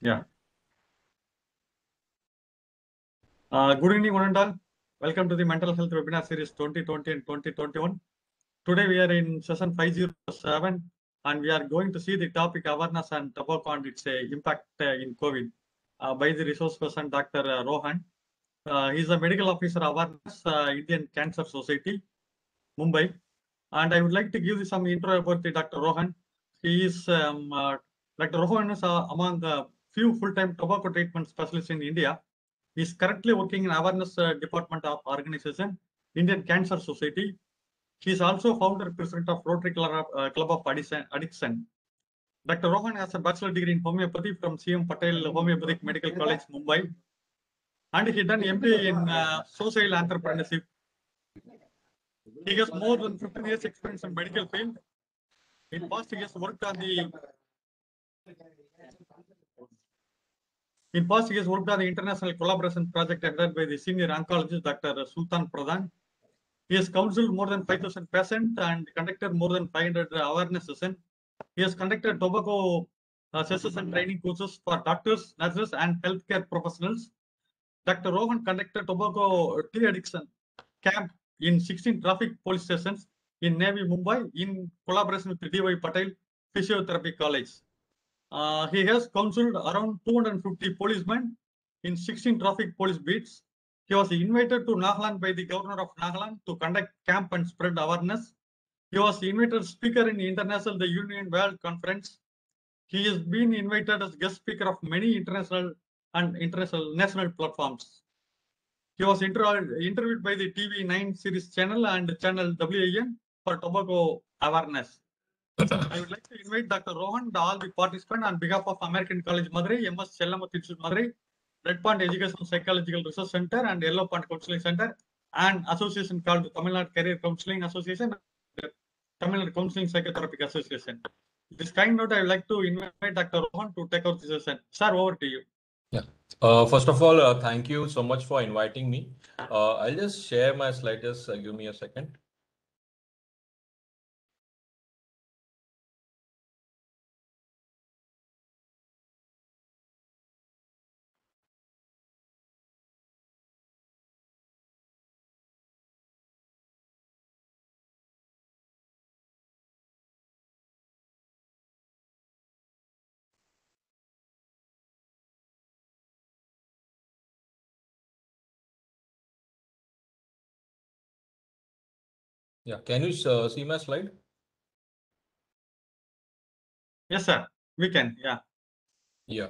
Yeah. Good evening, one and all. Welcome to the Mental Health Webinar Series 2020 and 2021. Today we are in session 507 and we are going to see the topic awareness and tobacco and its impact in COVID by the resource person Dr. Rohan. He is a medical officer awareness, Indian Cancer Society, Mumbai. And I would like to give some intro about the Dr. Rohan. He is Dr. Rohan is among the few full-time tobacco treatment specialists in India. He is currently working in awareness department of organization, Indian Cancer Society. He is also founder president of Rotary Club of Addiction. Dr. Rohan has a bachelor degree in homeopathy from CM Patel Homeopathic Medical College, Mumbai. And he done MBA in social entrepreneurship. He has more than 15 years experience in medical field. In past, he has worked on the international collaboration project headed by the senior oncologist Dr. Sultan Pradhan. He has counseled more than 5,000 patients and conducted more than 500 awareness sessions. He has conducted tobacco sessions and training courses for doctors, nurses, and healthcare professionals. Dr. Rohan conducted tobacco tea addiction camp in 16 traffic police stations in Navy, Mumbai, in collaboration with D.Y. Patel Physiotherapy College. He has counseled around 250 policemen in 16 traffic police beats. He was invited to Nagaland by the governor of Nagaland to conduct camp and spread awareness. He was invited speaker in International the Union World Conference. He has been invited as guest speaker of many international and national platforms. He was interviewed by the TV9 series channel and channel WIN for tobacco awareness. I would like to invite Dr. Rohan and all the participants on behalf of American College Madurai, MS Chellamuthi Institute Madurai, Red Pond Educational Psychological Research Center and Yellow Pond Counseling Center, and association called Tamil Nadu Career Counseling Association, Tamil Nadu Counseling Psychotherapy Association. This kind note, I would like to invite Dr. Rohan to take over the session. Sir, over to you. Yeah. First of all, thank you so much for inviting me. I'll just share my slide. Just give me a second. Yeah, can you see my slide? Yes, sir. We can. Yeah. Yeah.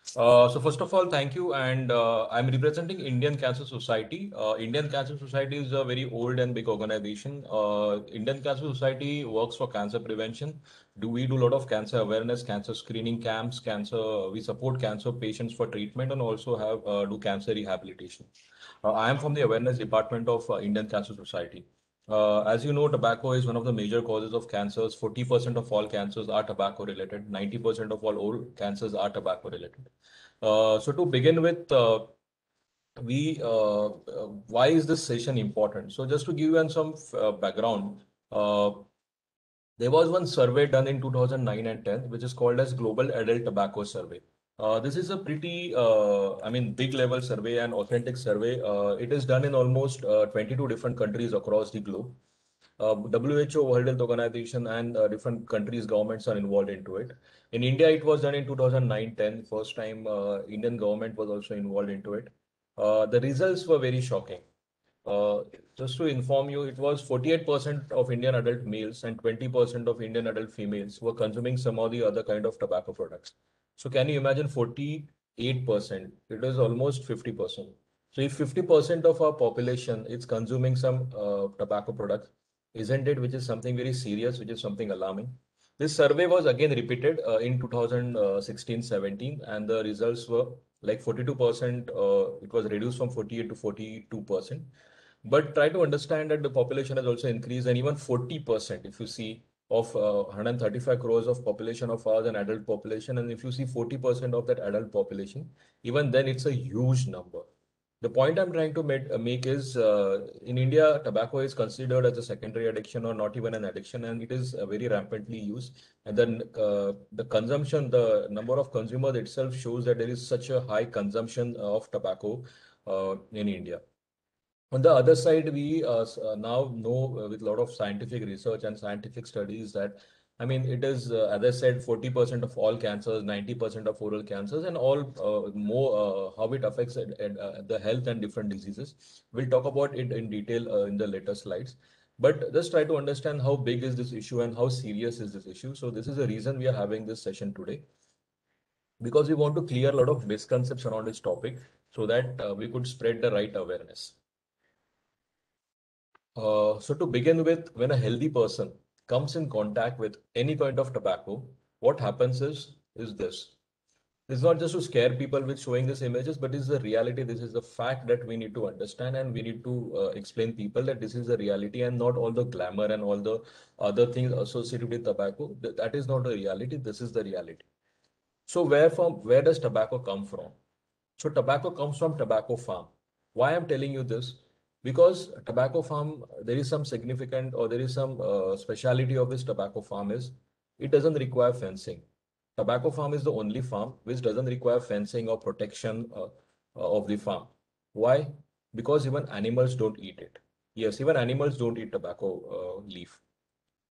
So first of all, thank you. And I'm representing Indian Cancer Society. Indian Cancer Society is a very old and big organization. Indian Cancer Society works for cancer prevention. We do a lot of cancer awareness, cancer screening camps, we support cancer patients for treatment and also have do cancer rehabilitation. I am from the awareness department of Indian Cancer Society. As you know, tobacco is one of the major causes of cancers. 40% of all cancers are tobacco related. 90% of all cancers are tobacco related. So to begin with, why is this session important? So just to give you some background, there was one survey done in 2009 and 10, which is called as Global Adult Tobacco Survey. This is a pretty, big level survey and authentic survey. It is done in almost 22 different countries across the globe. WHO, World Health Organization, and different countries' governments are involved into it. In India, it was done in 2009-10. First time Indian government was also involved into it. The results were very shocking. Just to inform you, it was 48% of Indian adult males and 20% of Indian adult females were consuming some of the other kind of tobacco products. So can you imagine 48%? It is almost 50%. So if 50% of our population is consuming some tobacco products, isn't it, which is something very serious, which is something alarming? This survey was again repeated in 2016-17, and the results were like 42%. It was reduced from 48 to 42%. But try to understand that the population has also increased, and even 40%, if you see, of 135 crores of population of ours, an adult population, and if you see 40% of that adult population, even then it's a huge number. The point I'm trying to make is in India, tobacco is considered as a secondary addiction or not even an addiction, and it is very rampantly used. And then the consumption, the number of consumers itself shows that there is such a high consumption of tobacco in India. On the other side, we now know with a lot of scientific research and scientific studies that, I mean, it is, as I said, 40% of all cancers, 90% of oral cancers, and all more how it affects the health and different diseases. We'll talk about it in detail in the later slides. But just try to understand how big is this issue and how serious is this issue. So this is the reason we are having this session today, because we want to clear a lot of misconceptions around this topic so that we could spread the right awareness. So to begin with, when a healthy person comes in contact with any kind of tobacco, what happens is this. It's not just to scare people with showing these images, but it's the reality. This is the fact that we need to understand, and we need to explain people that this is the reality and not all the glamour and all the other things associated with tobacco. That is not a reality. This is the reality. So where does tobacco come from? So tobacco comes from tobacco farm. Why I'm telling you this? Because tobacco farm, there is some significant or there is some speciality of this tobacco farm is it doesn't require fencing. Tobacco farm is the only farm which doesn't require fencing or protection of the farm. Why? Because even animals don't eat it. Yes, even animals don't eat tobacco leaf.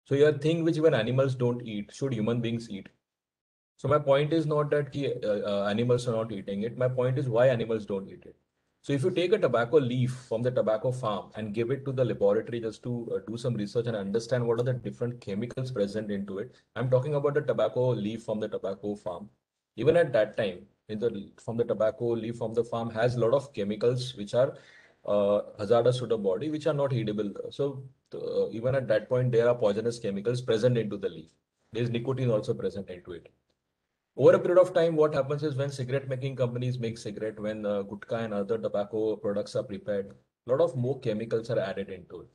So your thing which even animals don't eat, should human beings eat? So my point is not that animals are not eating it. My point is why animals don't eat it. So if you take a tobacco leaf from the tobacco farm and give it to the laboratory just to do some research and understand what are the different chemicals present into it. I'm talking about the tobacco leaf from the tobacco farm. Even at that time, from the tobacco leaf from the farm has a lot of chemicals which are hazardous to the body, which are not eatable. So even at that point, there are poisonous chemicals present into the leaf. There is nicotine also present into it. Over a period of time, what happens is when cigarette making companies make cigarette, when gutka and other tobacco products are prepared, a lot of more chemicals are added into it.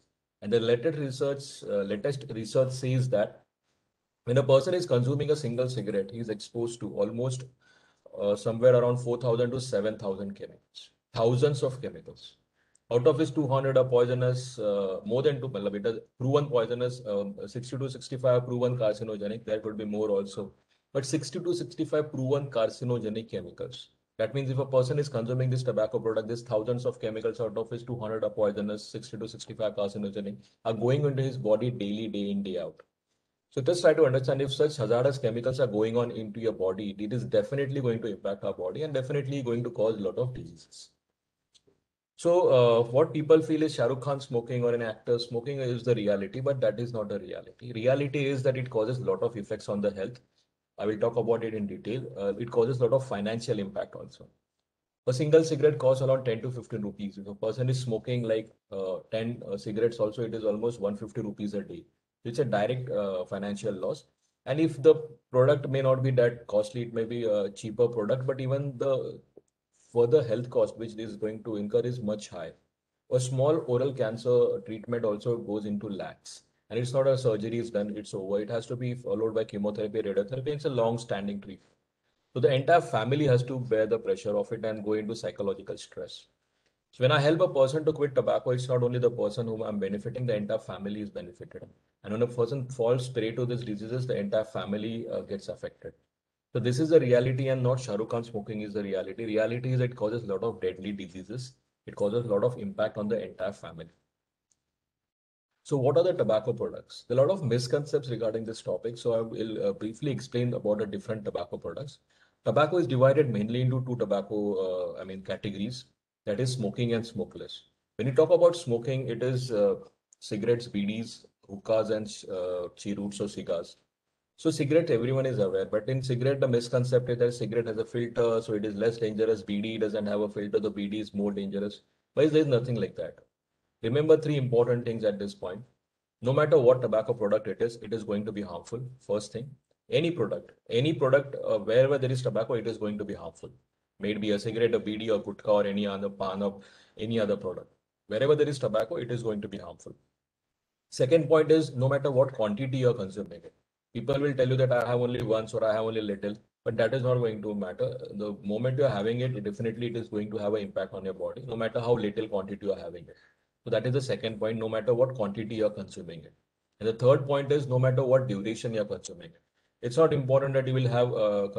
And the latest research says that when a person is consuming a single cigarette, he is exposed to almost somewhere around 4,000 to 7,000 chemicals, thousands of chemicals. Out of which 200 are poisonous, more than two, it is proven poisonous, 60 to 65 proven carcinogenic. There could be more also. But 60 to 65 proven carcinogenic chemicals. That means if a person is consuming this tobacco product, there's thousands of chemicals, out of which 200 are poisonous, 60 to 65 carcinogenic, are going into his body daily, day in, day out. So just try to understand, if such hazardous chemicals are going on into your body, it is definitely going to impact our body and definitely going to cause a lot of diseases. So what people feel is Shah Rukh Khan smoking or an actor smoking is the reality, but that is not the reality. Reality is that it causes a lot of effects on the health. I will talk about it in detail. It causes a lot of financial impact also. A single cigarette costs around 10 to 15 rupees. If a person is smoking like 10 cigarettes also, it is almost 150 rupees a day. It's a direct financial loss. And if the product may not be that costly, it may be a cheaper product, but even the further health cost which is going to incur is much higher. A small oral cancer treatment also goes into lakhs. And it's not a surgery is done, it's over. It has to be followed by chemotherapy, radiotherapy. It's a long-standing treatment. So the entire family has to bear the pressure of it and go into psychological stress. So when I help a person to quit tobacco, it's not only the person whom I'm benefiting, the entire family is benefited. And when a person falls prey to these diseases, the entire family gets affected. So this is the reality, and not Shah Rukh Khan smoking is the reality. Reality is it causes a lot of deadly diseases. It causes a lot of impact on the entire family. So what are the tobacco products? There are a lot of misconceptions regarding this topic. So I will briefly explain about the different tobacco products. Tobacco is divided mainly into two tobacco, categories. That is smoking and smokeless. When you talk about smoking, it is cigarettes, BDs, hookahs, and cheroots or cigars. So cigarette, everyone is aware, but in cigarette, the misconception is that cigarette has a filter, so it is less dangerous. BD doesn't have a filter, the BD is more dangerous. But there is nothing like that. Remember three important things at this point. No matter what tobacco product it is going to be harmful. First thing, any product, wherever there is tobacco, it is going to be harmful. May it be a cigarette, a BD, or gutka, or any other pan of any other product. Wherever there is tobacco, it is going to be harmful. Second point is no matter what quantity you're consuming it. People will tell you that I have only once or I have only little. but that is not going to matter. The moment you're having it, it is going to have an impact on your body, no matter how little quantity you're having it. So that is the second point, no matter what quantity you're consuming it. And the third point is no matter what duration you're consuming it. It's not important that you will have,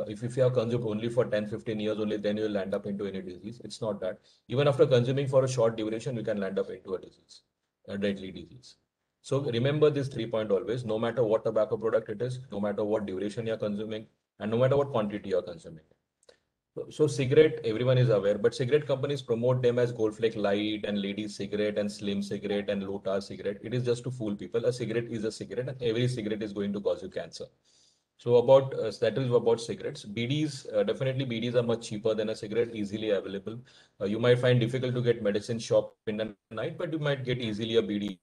if you have consumed only for 10, 15 years only, then you will land up into any disease. It's not that. Even after consuming for a short duration, you can land up into a disease, a deadly disease. So remember this 3 point always, no matter what tobacco product it is, no matter what duration you're consuming, and no matter what quantity you're consuming. So cigarette, everyone is aware, but cigarette companies promote them as Gold Flake Light and Ladies cigarette and Slim cigarette and low tar cigarette. It is just to fool people. A cigarette is a cigarette, and every cigarette is going to cause you cancer. So about that is about cigarettes. BDs, definitely BDs are much cheaper than a cigarette, easily available. You might find difficult to get medicine shop in the night, but you might get easily a BD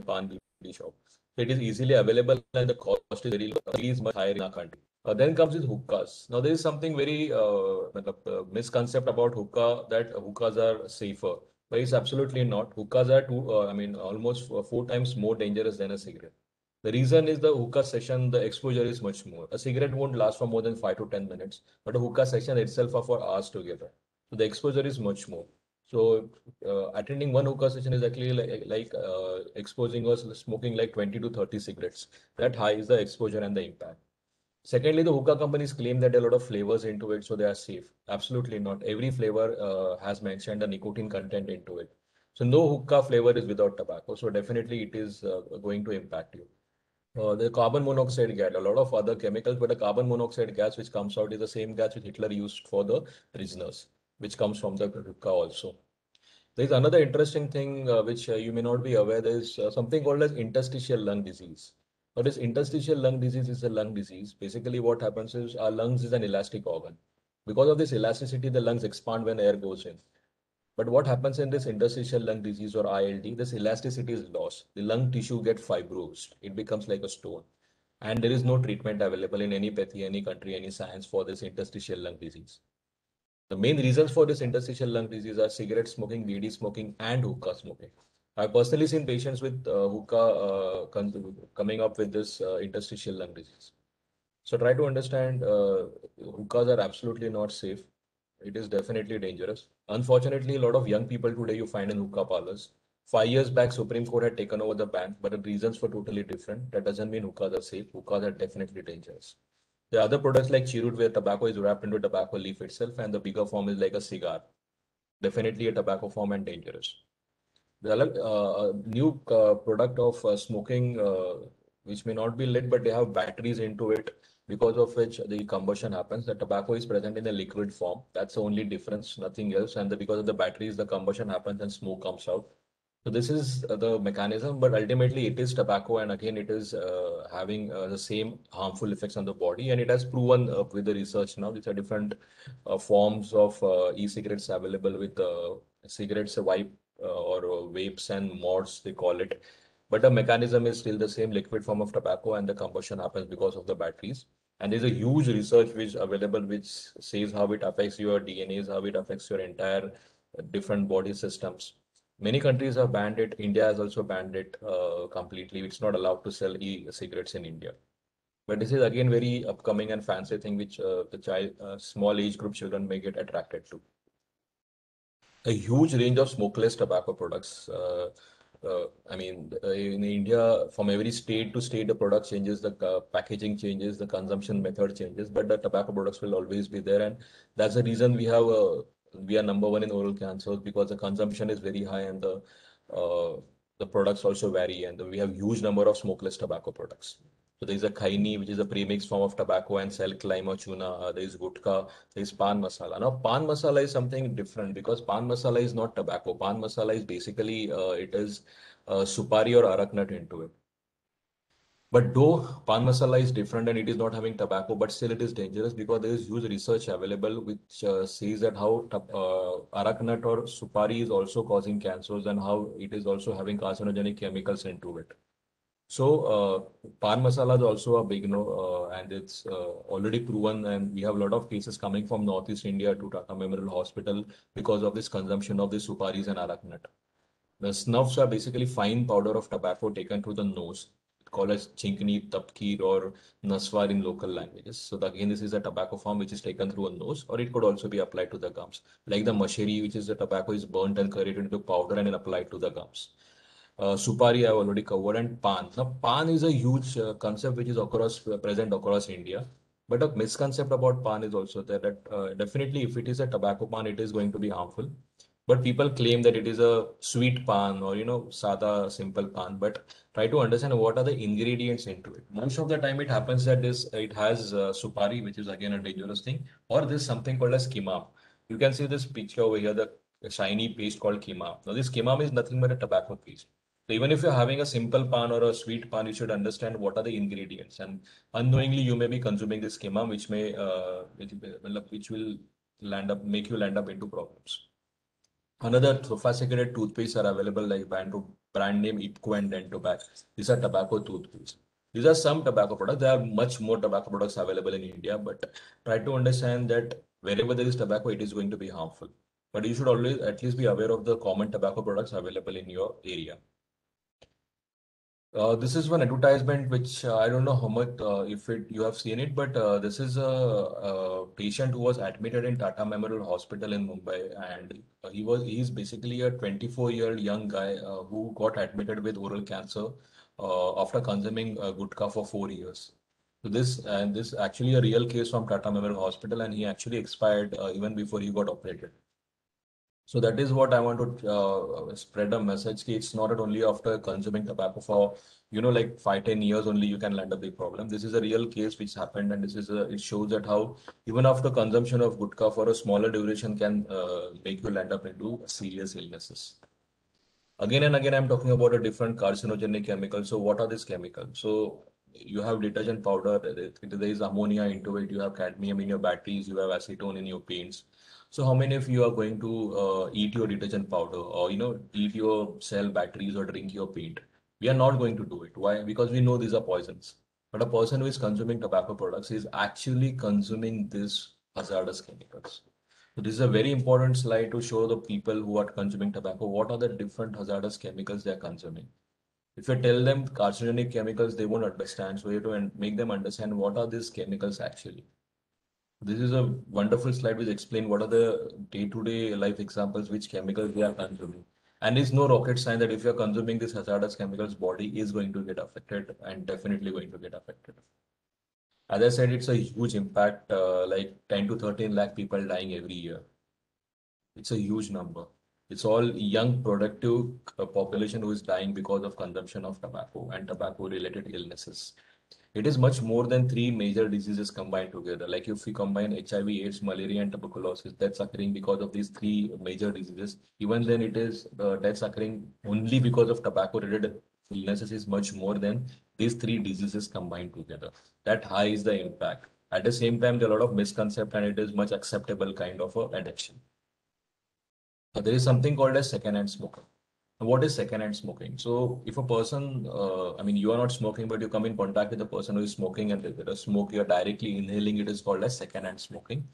pan BD shop. So it is easily available and the cost is very low. It is much higher in our country. Then comes with hookahs. Now there is something very misconcept about hookah, that hookahs are safer, but it's absolutely not. Hookahs are almost 4 times more dangerous than a cigarette. The reason is the hookah session, the exposure is much more. A cigarette won't last for more than 5 to 10 minutes, but a hookah session itself are for hours together. So the exposure is much more. So attending one hookah session is actually like exposing us smoking like 20 to 30 cigarettes. That high is the exposure and the impact. Secondly, the hookah companies claim that there are a lot of flavors into it, so they are safe. Absolutely not. Every flavor has mentioned a nicotine content into it. So no hookah flavor is without tobacco. So definitely it is going to impact you. The carbon monoxide gas, a lot of other chemicals, but the carbon monoxide gas which comes out is the same gas which Hitler used for the prisoners, which comes from the hookah also. There is another interesting thing which you may not be aware. There is something called as interstitial lung disease. Now, this interstitial lung disease is a lung disease. Basically, what happens is our lungs is an elastic organ. Because of this elasticity, the lungs expand when air goes in. But what happens in this interstitial lung disease or ILD, this elasticity is lost. The lung tissue gets fibrosed. It becomes like a stone. And there is no treatment available in any pathy, any country, any science for this interstitial lung disease. The main reasons for this interstitial lung disease are cigarette smoking, BD smoking, and hookah smoking. I've personally seen patients with hookah coming up with this interstitial lung disease. So try to understand hookahs are absolutely not safe. It is definitely dangerous. Unfortunately, a lot of young people today you find in hookah parlors. 5 years back, Supreme Court had taken over the ban, but the reasons were totally different. That doesn't mean hookahs are safe. Hookahs are definitely dangerous. The other products like chirut, where tobacco is wrapped into tobacco leaf itself, and the bigger form is like a cigar. Definitely a tobacco form and dangerous. The new product of smoking, which may not be lit, but they have batteries into it, because of which the combustion happens. The tobacco is present in a liquid form. That's the only difference, nothing else. And because of the batteries, the combustion happens and smoke comes out. So this is the mechanism, but ultimately it is tobacco, and again it is having the same harmful effects on the body, and it has proven with the research now. These are different forms of e-cigarettes available with cigarettes, wipe or vapes and mods they call it, but the mechanism is still the same, liquid form of tobacco, and the combustion happens because of the batteries. And there's a huge research which available which says how it affects your DNAs, how it affects your entire different body systems. Many countries have banned it. India has also banned it completely. It's not allowed to sell e-cigarettes in India. But this is again very upcoming and fancy thing which the small age group children may get attracted to. A huge range of smokeless tobacco products. In India, from every state to state, the product changes, the packaging changes, the consumption method changes, but the tobacco products will always be there. And that's the reason we are number one in oral cancers, because the consumption is very high and the products also vary, and we have huge number of smokeless tobacco products. So there is a khaini, which is a premix form of tobacco, and silk, lime or chuna. There is gutka, there is pan masala. Now, pan masala is something different, because pan masala is not tobacco. Pan masala is basically, it is supari or arak nut into it. But though pan masala is different and it is not having tobacco, but still it is dangerous, because there is huge research available which says that how arak nut or supari is also causing cancers, and how it is also having carcinogenic chemicals into it. So pan masala is also a big no, and it's already proven, and we have a lot of cases coming from Northeast India to Tata Memorial Hospital because of this consumption of the suparis and arak nut. The snuffs are basically fine powder of tobacco taken through the nose. It called as chinkni, tapkir, or naswar in local languages. So again, this is a tobacco form which is taken through a nose, or it could also be applied to the gums. Like the masheri, which is the tobacco, is burnt and curried into powder and then applied to the gums. Supari I've already covered, and pan. Now, pan is a huge concept which is present across India. But a misconcept about pan is also there that definitely if it is a tobacco pan, it is going to be harmful. But people claim that it is a sweet pan or sada simple pan. But try to understand what are the ingredients into it. Most of the time, it happens that it has supari, which is again a dangerous thing, or there's something called as kimam. You can see this picture over here, the shiny paste called kimam. Now, this kimam is nothing but a tobacco paste. So even if you're having a simple pan or a sweet pan, you should understand what are the ingredients. And unknowingly, you may be consuming this schema, which will make you land up into problems. Another sophisticated toothpaste are available like brand name Ipco and Dentobac. These are tobacco toothpaste. These are some tobacco products. There are much more tobacco products available in India, but try to understand that wherever there is tobacco, it is going to be harmful. But you should always at least be aware of the common tobacco products available in your area. This is one advertisement which I don't know how much you have seen it, but this is a patient who was admitted in Tata Memorial Hospital in Mumbai, and he's basically a 24-year-old young guy who got admitted with oral cancer after consuming gutka for 4 years. So this actually a real case from Tata Memorial Hospital, and he actually expired even before he got operated. So that is what I want to spread a message. It's not only after consuming tobacco for, like 5-10 years only you can land a big problem. This is a real case which happened, and it shows that how even after consumption of gutka for a smaller duration can make you land up into serious illnesses. Again and again, I'm talking about a different carcinogenic chemical. So what are these chemicals? So you have detergent powder, there is ammonia into it, you have cadmium in your batteries, you have acetone in your paints. So how many of you are going to eat your detergent powder or eat your cell batteries or drink your paint? We are not going to do it. Why? Because we know these are poisons. But a person who is consuming tobacco products is actually consuming these hazardous chemicals. So this is a very important slide to show the people who are consuming tobacco what are the different hazardous chemicals they are consuming. If you tell them carcinogenic chemicals, they won't understand. So you have to make them understand what are these chemicals actually. This is a wonderful slide which explains what are the day-to-day life examples which chemicals we are consuming. And it's no rocket science that if you're consuming these hazardous chemicals, body is going to get affected and definitely going to get affected. As I said, it's a huge impact, like 10 to 13 lakh people dying every year. It's a huge number. It's all young, productive population who is dying because of consumption of tobacco and tobacco-related illnesses. It is much more than 3 major diseases combined together. Like if we combine HIV, AIDS, malaria, and tuberculosis, deaths occurring because of these 3 major diseases. Even then, it is deaths occurring only because of tobacco-related illnesses is much more than these 3 diseases combined together. That high is the impact. At the same time, there are a lot of misconception, and it is much acceptable kind of a addiction. There is something called as secondhand smoking. What is secondhand smoking? So if a person, you are not smoking, but you come in contact with a person who is smoking and with a smoke, you are directly inhaling, it is called as secondhand smoking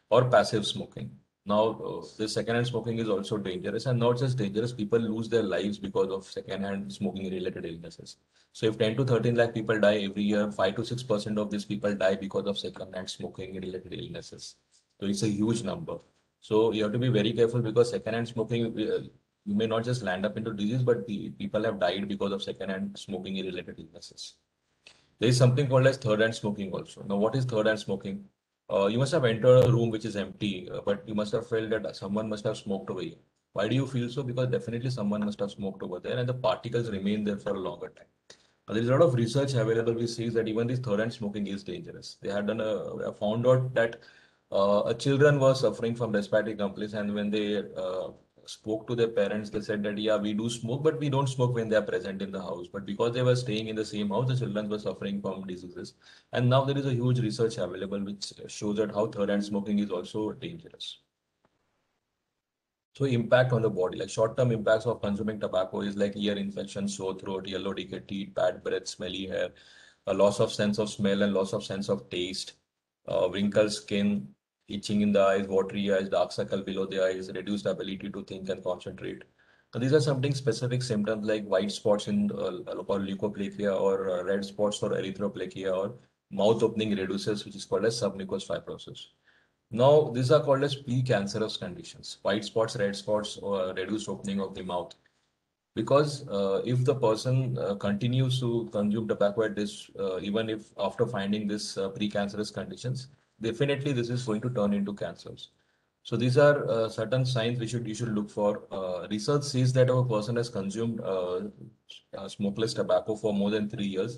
or passive smoking. Now, this secondhand smoking is also dangerous, and not just dangerous, people lose their lives because of secondhand smoking related illnesses. So if 10 to 13 lakh people die every year, 5 to 6% of these people die because of secondhand smoking related illnesses. So it's a huge number. So you have to be very careful because secondhand smoking, you may not just land up into disease, but people have died because of secondhand smoking related illnesses. There is something called as third hand smoking also. Now, what is third hand smoking? You must have entered a room which is empty, but you must have felt that someone must have smoked over here. Why do you feel so? Because definitely someone must have smoked over there and the particles remain there for a longer time. There is a lot of research available which says that even this third hand smoking is dangerous. They had found out that children were suffering from respiratory complaints, and when they spoke to their parents, they said that, yeah, we do smoke, but we don't smoke when they are present in the house. But because they were staying in the same house, the children were suffering from diseases. And now there is a huge research available which shows that how third hand smoking is also dangerous. So impact on the body, like short-term impacts of consuming tobacco is like ear infection, sore throat, yellow decayed teeth, bad breath, smelly hair, a loss of sense of smell and loss of sense of taste, wrinkled skin, itching in the eyes, watery eyes, dark circle below the eyes, reduced ability to think and concentrate, These are something specific symptoms like white spots in or leukoplakia, or red spots or erythroplakia, or mouth opening reduces, which is called as submucous fibrosis. Now, these are called as precancerous conditions: white spots, red spots, or reduced opening of the mouth. Because if the person continues to consume tobacco at this, even if after finding this precancerous conditions, definitely this is going to turn into cancers. So these are certain signs you should look for. Research says that if a person has consumed smokeless tobacco for more than 3 years,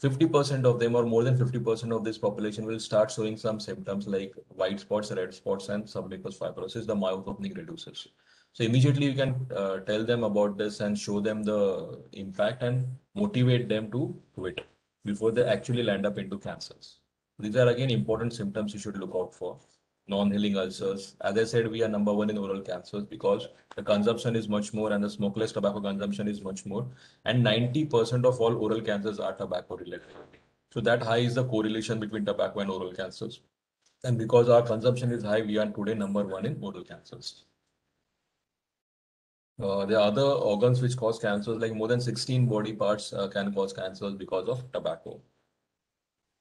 50% of them, or more than 50% of this population, will start showing some symptoms like white spots, red spots, and submucous fibrosis. The mouth opening reduces. So immediately you can tell them about this and show them the impact and motivate them to quit before they actually land up into cancers. These are again important symptoms you should look out for. Non-healing ulcers. As I said, we are number one in oral cancers because the consumption is much more and the smokeless tobacco consumption is much more. And 90% of all oral cancers are tobacco related. So that high is the correlation between tobacco and oral cancers. And because our consumption is high, we are today number one in oral cancers. There are other organs which cause cancers, like more than 16 body parts can cause cancers because of tobacco.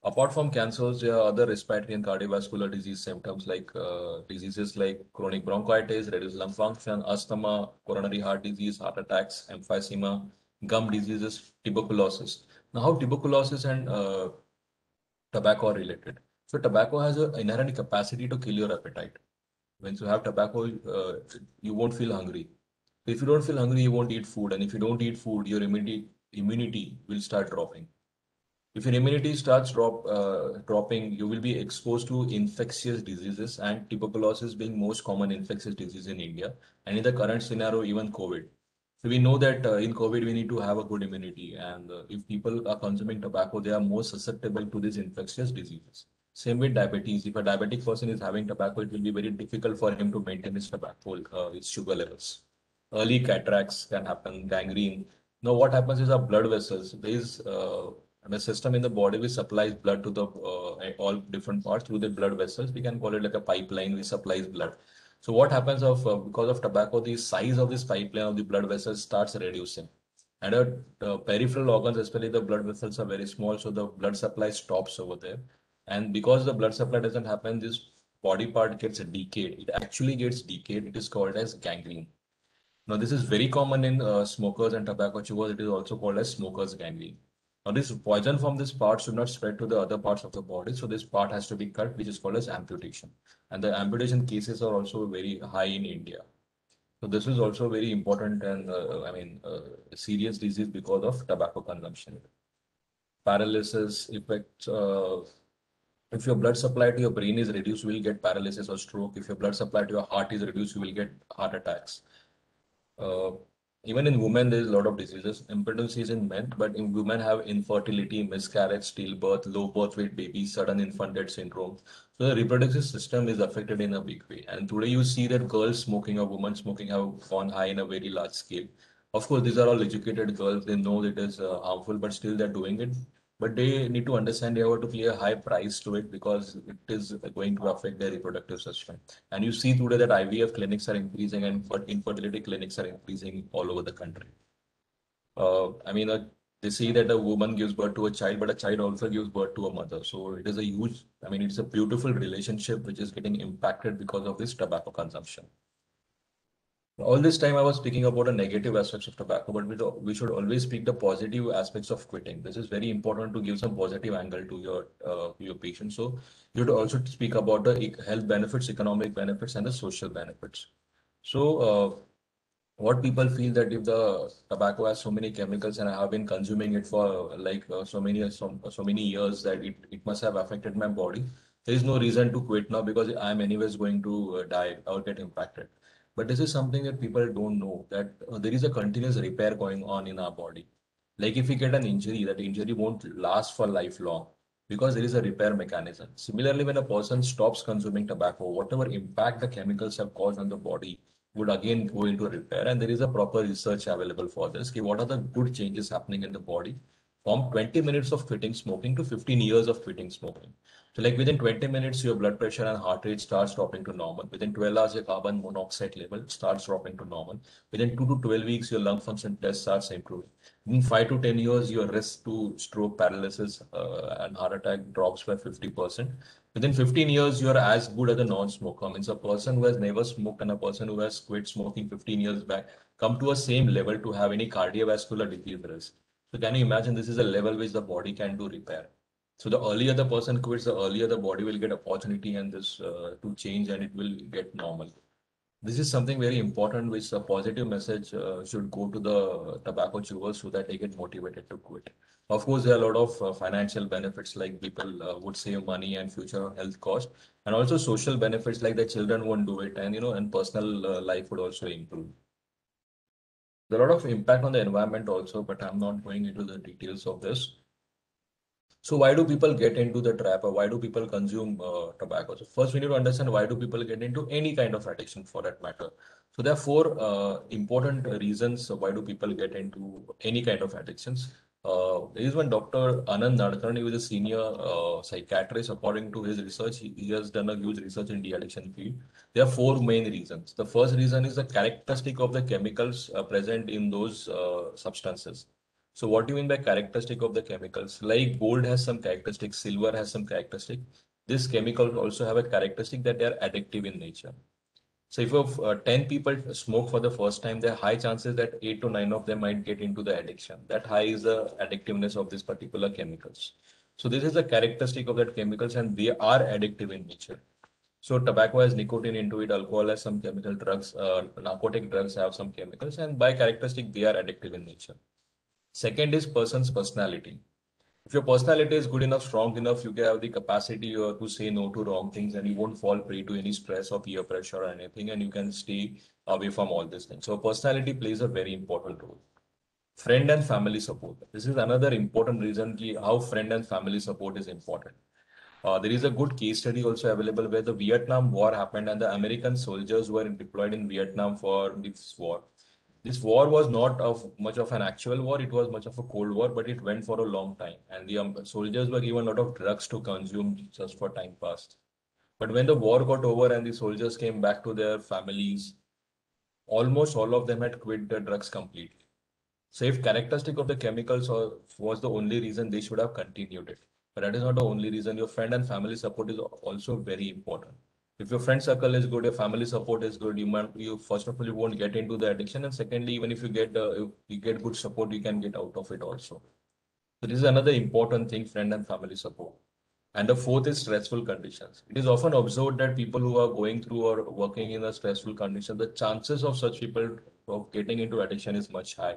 Apart from cancers, there are other respiratory and cardiovascular disease symptoms like diseases like chronic bronchitis, reduced lung function, asthma, coronary heart disease, heart attacks, emphysema, gum diseases, tuberculosis. Now, how tuberculosis and tobacco are related? So, tobacco has an inherent capacity to kill your appetite. When you have tobacco, you won't feel hungry. If you don't feel hungry, you won't eat food, and if you don't eat food, your immunity will start dropping. If your immunity starts dropping, you will be exposed to infectious diseases, and tuberculosis being most common infectious disease in India, and in the current scenario, even COVID. So we know that in COVID, we need to have a good immunity, and if people are consuming tobacco, they are more susceptible to these infectious diseases. Same with diabetes. If a diabetic person is having tobacco, it will be very difficult for him to maintain his tobacco, his sugar levels. Early cataracts can happen, gangrene. Now, what happens is our blood vessels. There is a system in the body which supplies blood to the all different parts through the blood vessels. We can call it like a pipeline which supplies blood. So what happens because of tobacco, the size of this pipeline of the blood vessels starts reducing. And peripheral organs, especially the blood vessels, are very small, so the blood supply stops over there. And because the blood supply doesn't happen, this body part gets decayed. It actually gets decayed. It is called as gangrene. Now, this is very common in smokers and tobacco chewers. It is also called as smokers gangrene. Now, this poison from this part should not spread to the other parts of the body. So this part has to be cut, which is called as amputation. And the amputation cases are also very high in India. So this is also very important and serious disease because of tobacco consumption. Paralysis effects. If your blood supply to your brain is reduced, you will get paralysis or stroke. If your blood supply to your heart is reduced, you will get heart attacks. Uh, Even in women, there is a lot of diseases. Impotence is in men, but in women have infertility, miscarriage, stillbirth, low birth weight babies, sudden infant death syndrome. So the reproductive system is affected in a big way. And today you see that girls smoking or women smoking have gone high in a very large scale. Of course, these are all educated girls. They know it is harmful, but still they're doing it. But they need to understand they have to pay a high price to it because it is going to affect their reproductive system. And you see today that IVF clinics are increasing and infertility clinics are increasing all over the country. They say that a woman gives birth to a child, but a child also gives birth to a mother. So it is a huge, it's a beautiful relationship which is getting impacted because of this tobacco consumption. All this time I was speaking about the negative aspects of tobacco, but we should always speak the positive aspects of quitting. This is very important to give some positive angle to your patient. So you should also speak about the health benefits, economic benefits, and the social benefits. So what people feel that if the tobacco has so many chemicals and I have been consuming it for so many years that it must have affected my body. There is no reason to quit now because I am anyways going to die or get impacted. But this is something that people don't know, that there is a continuous repair going on in our body. Like if we get an injury, that injury won't last for lifelong because there is a repair mechanism. Similarly, when a person stops consuming tobacco, whatever impact the chemicals have caused on the body would again go into repair. And there is a proper research available for this. Okay, what are the good changes happening in the body from 20 minutes of quitting smoking to 15 years of quitting smoking. So like within 20 minutes, your blood pressure and heart rate starts dropping to normal. Within 12 hours, your carbon monoxide level starts dropping to normal. Within 2 to 12 weeks, your lung function test starts improving. In 5 to 10 years, your risk to stroke, paralysis, and heart attack drops by 50%. Within 15 years, you're as good as a non-smoker. Means a person who has never smoked and a person who has quit smoking 15 years back come to a same level to have any cardiovascular disease risk. So can you imagine this is a level which the body can do repair? So the earlier the person quits, the earlier the body will get opportunity and this to change and it will get normal. This is something very important, which a positive message should go to the tobacco chewers so that they get motivated to quit. Of course, there are a lot of financial benefits like people would save money and future health cost, and also social benefits like the children won't do it, and and personal life would also improve. There are a lot of impact on the environment also, but I'm not going into the details of this. So why do people get into the trap, or why do people consume tobacco? So first, we need to understand why do people get into any kind of addiction for that matter. So there are four important reasons why do people get into any kind of addictions. There is one Dr. Anand Nadkarni, who is a senior psychiatrist. According to his research, he has done a huge research in de-addiction field. There are four main reasons. The first reason is the characteristic of the chemicals present in those substances. So what do you mean by characteristic of the chemicals? Like gold has some characteristic, silver has some characteristic. These chemicals also have a characteristic that they are addictive in nature. So if 10 people smoke for the first time, there are high chances that 8 to 9 of them might get into the addiction. That high is the addictiveness of these particular chemicals. So this is the characteristic of that chemicals and they are addictive in nature. So tobacco has nicotine into it, alcohol has some chemical drugs, narcotic drugs have some chemicals, and by characteristic, they are addictive in nature. Second is person's personality. If your personality is good enough, strong enough, you can have the capacity to say no to wrong things and you won't fall prey to any stress or peer pressure or anything, and you can stay away from all these things. So personality plays a very important role. Friend and family support. This is another important reason how friend and family support is important. There is a good case study also available where the Vietnam War happened and the American soldiers were deployed in Vietnam for this war. This war was not much of an actual war, it was much of a cold war, but it went for a long time. And the soldiers were given a lot of drugs to consume just for time pass. But when the war got over and the soldiers came back to their families, almost all of them had quit the drugs completely. So if characteristic of the chemicals was the only reason, they should have continued it. But that is not the only reason. Your friend and family support is also very important. If your friend circle is good, your family support is good, you first of all you won't get into the addiction, and secondly, even if you get good support, you can get out of it also. So this is another important thing: friend and family support. And the fourth is stressful conditions. It is often observed that people who are going through or working in a stressful condition, the chances of such people of getting into addiction is much high.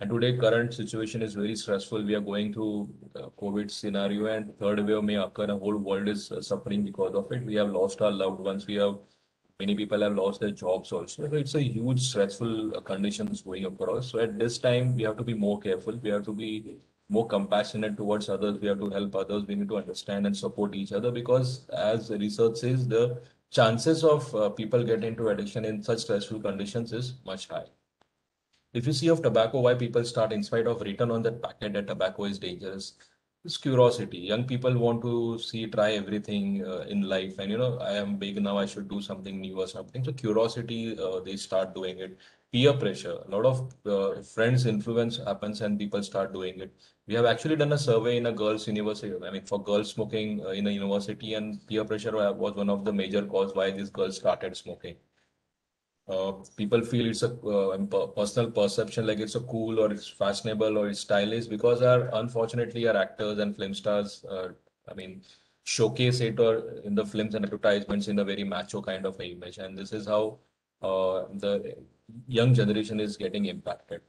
And today, current situation is very stressful. We are going through COVID scenario, and third wave may occur. The whole world is suffering because of it. We have lost our loved ones. Many people have lost their jobs also. So it's a huge stressful conditions going across. So at this time, we have to be more careful. We have to be more compassionate towards others. We have to help others. We need to understand and support each other because, as research says, the chances of people getting into addiction in such stressful conditions is much high. If you see of tobacco, why people start in spite of written on that packet that tobacco is dangerous, it's curiosity. Young people want to try everything in life, and I am big now, I should do something new or something. So curiosity, they start doing it. Peer pressure, a lot of friends influence happens, and people start doing it. We have actually done a survey in a girls' university. I mean, for girls smoking in a university, and peer pressure was one of the major cause why these girls started smoking. People feel it's a personal perception, like it's a cool or it's fashionable or it's stylish because unfortunately our actors and film stars, I mean, showcase it or in the films and advertisements in a very macho kind of image, and this is how the young generation is getting impacted.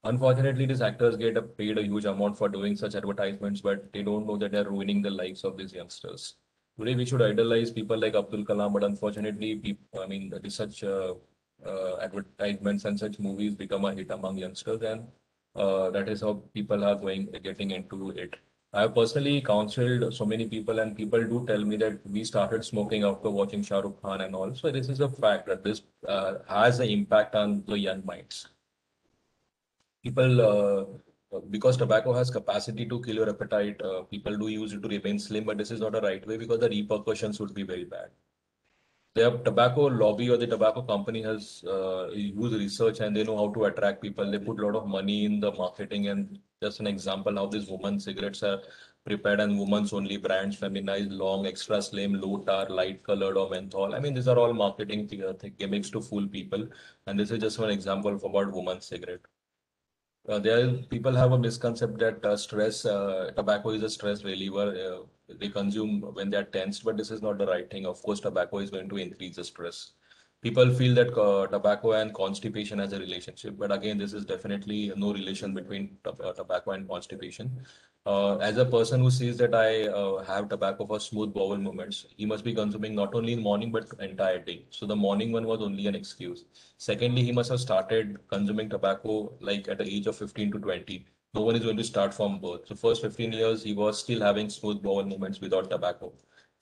Unfortunately, these actors get paid a huge amount for doing such advertisements, but they don't know that they're ruining the lives of these youngsters. Today, we should idolize people like Abdul Kalam, but unfortunately, I mean, that is such advertisements and such movies become a hit among youngsters, and that is how people are getting into it. I have personally counseled so many people, and people do tell me that we started smoking after watching Shah Rukh Khan and all. So this is a fact that this has an impact on the young minds. People because tobacco has capacity to kill your appetite, people do use it to remain slim, but this is not a right way because the repercussions would be very bad. The tobacco lobby or the tobacco company has used research and they know how to attract people. They put a lot of money in the marketing, and just an example how these women cigarettes are prepared and women's only brands, feminized, long, extra slim, low tar, light colored or menthol. I mean, these are all marketing gimmicks to fool people. And this is just one example of about women's cigarette. People have a misconception that tobacco is a stress reliever. They consume when they are tensed, but this is not the right thing. Of course, tobacco is going to increase the stress. People feel that tobacco and constipation has a relationship, but again, this is definitely no relation between tobacco and constipation. As a person who sees that I have tobacco for smooth bowel movements, he must be consuming not only in morning but entire day. So the morning one was only an excuse. Secondly, he must have started consuming tobacco like at the age of 15 to 20. No one is going to start from birth. So first 15 years, he was still having smooth bowel movements without tobacco.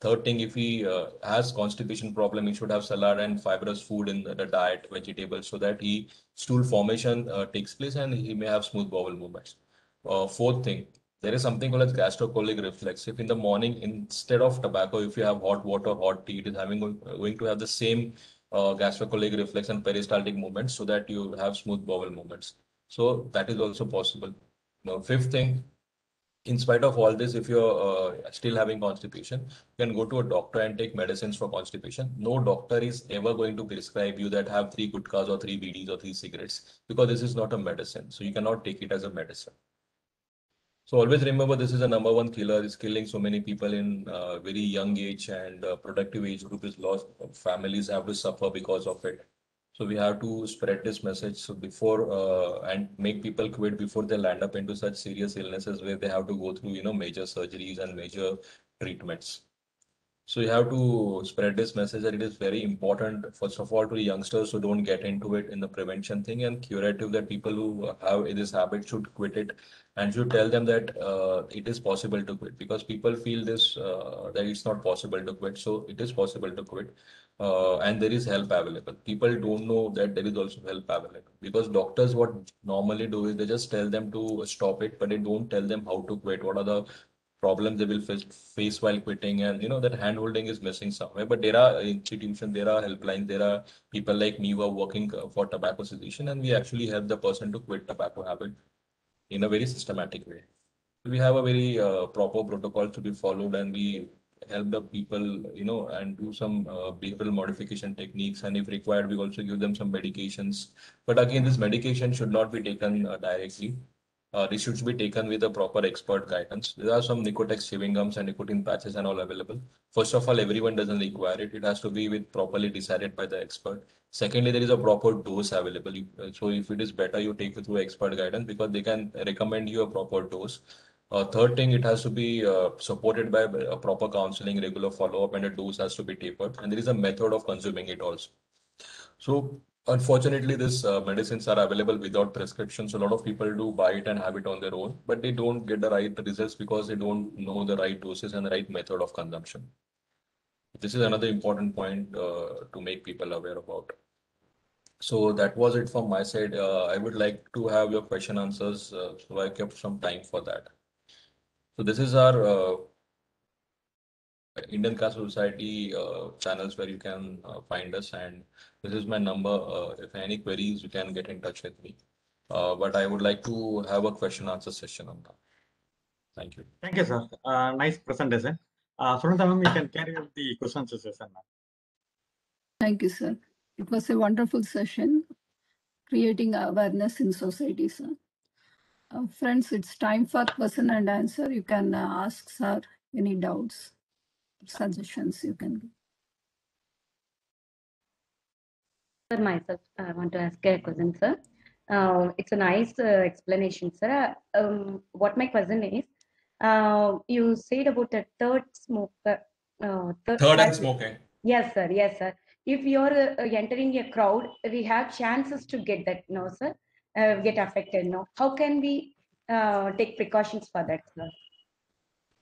Third thing, if he has constipation problem, he should have salad and fibrous food in the diet, vegetables, so that he stool formation takes place and he may have smooth bowel movements. Fourth thing, there is something called as gastrocolic reflex. If in the morning, instead of tobacco, if you have hot water, hot tea, it is going to have the same gastrocolic reflex and peristaltic movements so that you have smooth bowel movements. So that is also possible. Now, fifth thing, in spite of all this, if you're still having constipation, you can go to a doctor and take medicines for constipation. No doctor is ever going to prescribe you that have 3 gutkhas or 3 BDs or 3 cigarettes because this is not a medicine. So you cannot take it as a medicine. So always remember, this is the number one killer. It's killing so many people in very young age, and productive age group is lost. Families have to suffer because of it. So we have to spread this message so before and make people quit before they land up into such serious illnesses where they have to go through, major surgeries and major treatments. So you have to spread this message that it is very important, first of all, to the youngsters who don't get into it in the prevention thing, and curative, that people who have this habit should quit it and should tell them that it is possible to quit, because people feel this that it's not possible to quit. So it is possible to quit. And there is help available. People don't know that there is also help available, because doctors what normally do is they just tell them to stop it, but they don't tell them how to quit. What are the problems they will face while quitting, and that hand holding is missing somewhere. But there are institutions, there are helplines, there are people like me who are working for tobacco cessation, and we actually help the person to quit tobacco habit in a very systematic way. We have a very proper protocol to be followed, and we help the people, and do some behavioral modification techniques, and if required, we also give them some medications. But again, this medication should not be taken directly. This should be taken with a proper expert guidance. There are some Nicotex chewing gums and nicotine patches and all available. First of all, everyone doesn't require it. It has to be with properly decided by the expert. Secondly, there is a proper dose available. So if it is better, you take it through expert guidance because they can recommend you a proper dose. Third thing, it has to be supported by a proper counseling, regular follow-up, and a dose has to be tapered. And there is a method of consuming it also. So unfortunately, these medicines are available without prescription. So a lot of people do buy it and have it on their own, but they don't get the right results because they don't know the right doses and the right method of consumption. This is another important point to make people aware about. So that was it from my side. I would like to have your question answers, so I kept some time for that. So this is our Indian Castle Society channels where you can find us, and this is my number. If any queries, you can get in touch with me. But I would like to have a question answer session on that. Thank you. Thank you, sir. Nice presentation. Sunita ma'am, you can carry out the questions session now. Thank you, sir. It was a wonderful session, creating awareness in society, sir. Friends, it's time for question and answer. You can ask, sir, any doubts, suggestions you can give. For myself, I want to ask a question, sir. It's a nice explanation, sir. What my question is, you said about the third smoker. Third and smoking. Yes, sir. Yes, sir. If you're entering a crowd, we have chances to get that, no, sir, get affected. No, how can we take precautions for that, sir?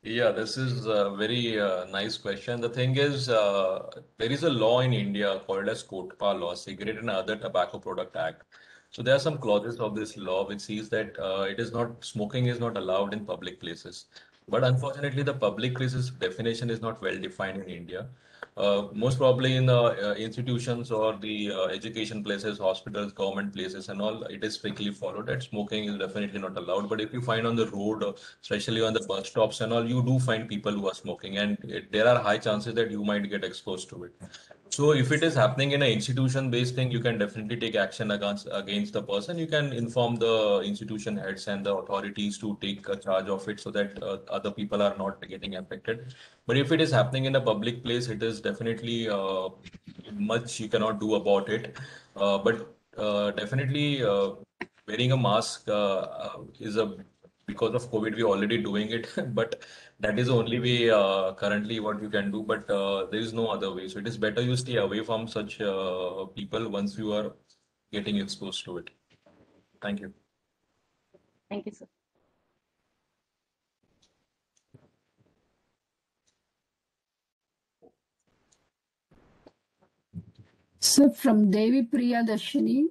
Yeah, this is a very nice question. The thing is, there is a law in India called as Kotpa Law, Cigarette and Other Tobacco Product Act. So there are some clauses of this law which says that smoking is not allowed in public places. But unfortunately, the public places definition is not well defined in India. Most probably in the institutions or the education places, hospitals, government places, and all, it is strictly followed that smoking is definitely not allowed. But if you find on the road, especially on the bus stops and all, you do find people who are smoking, and there are high chances that you might get exposed to it. So if it is happening in an institution-based thing, you can definitely take action against the person. You can inform the institution heads and the authorities to take charge of it so that other people are not getting affected. But if it is happening in a public place, it is definitely much you cannot do about it. But definitely wearing a mask is a because of COVID, we're already doing it, but that is the only way currently what you can do. But there is no other way. So it is better you stay away from such people once you are getting exposed to it. Thank you. Thank you, sir. So from Devi Priyadarshini,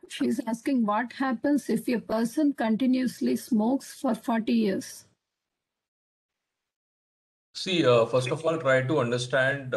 she's asking what happens if a person continuously smokes for 40 years? See, first of all, try to understand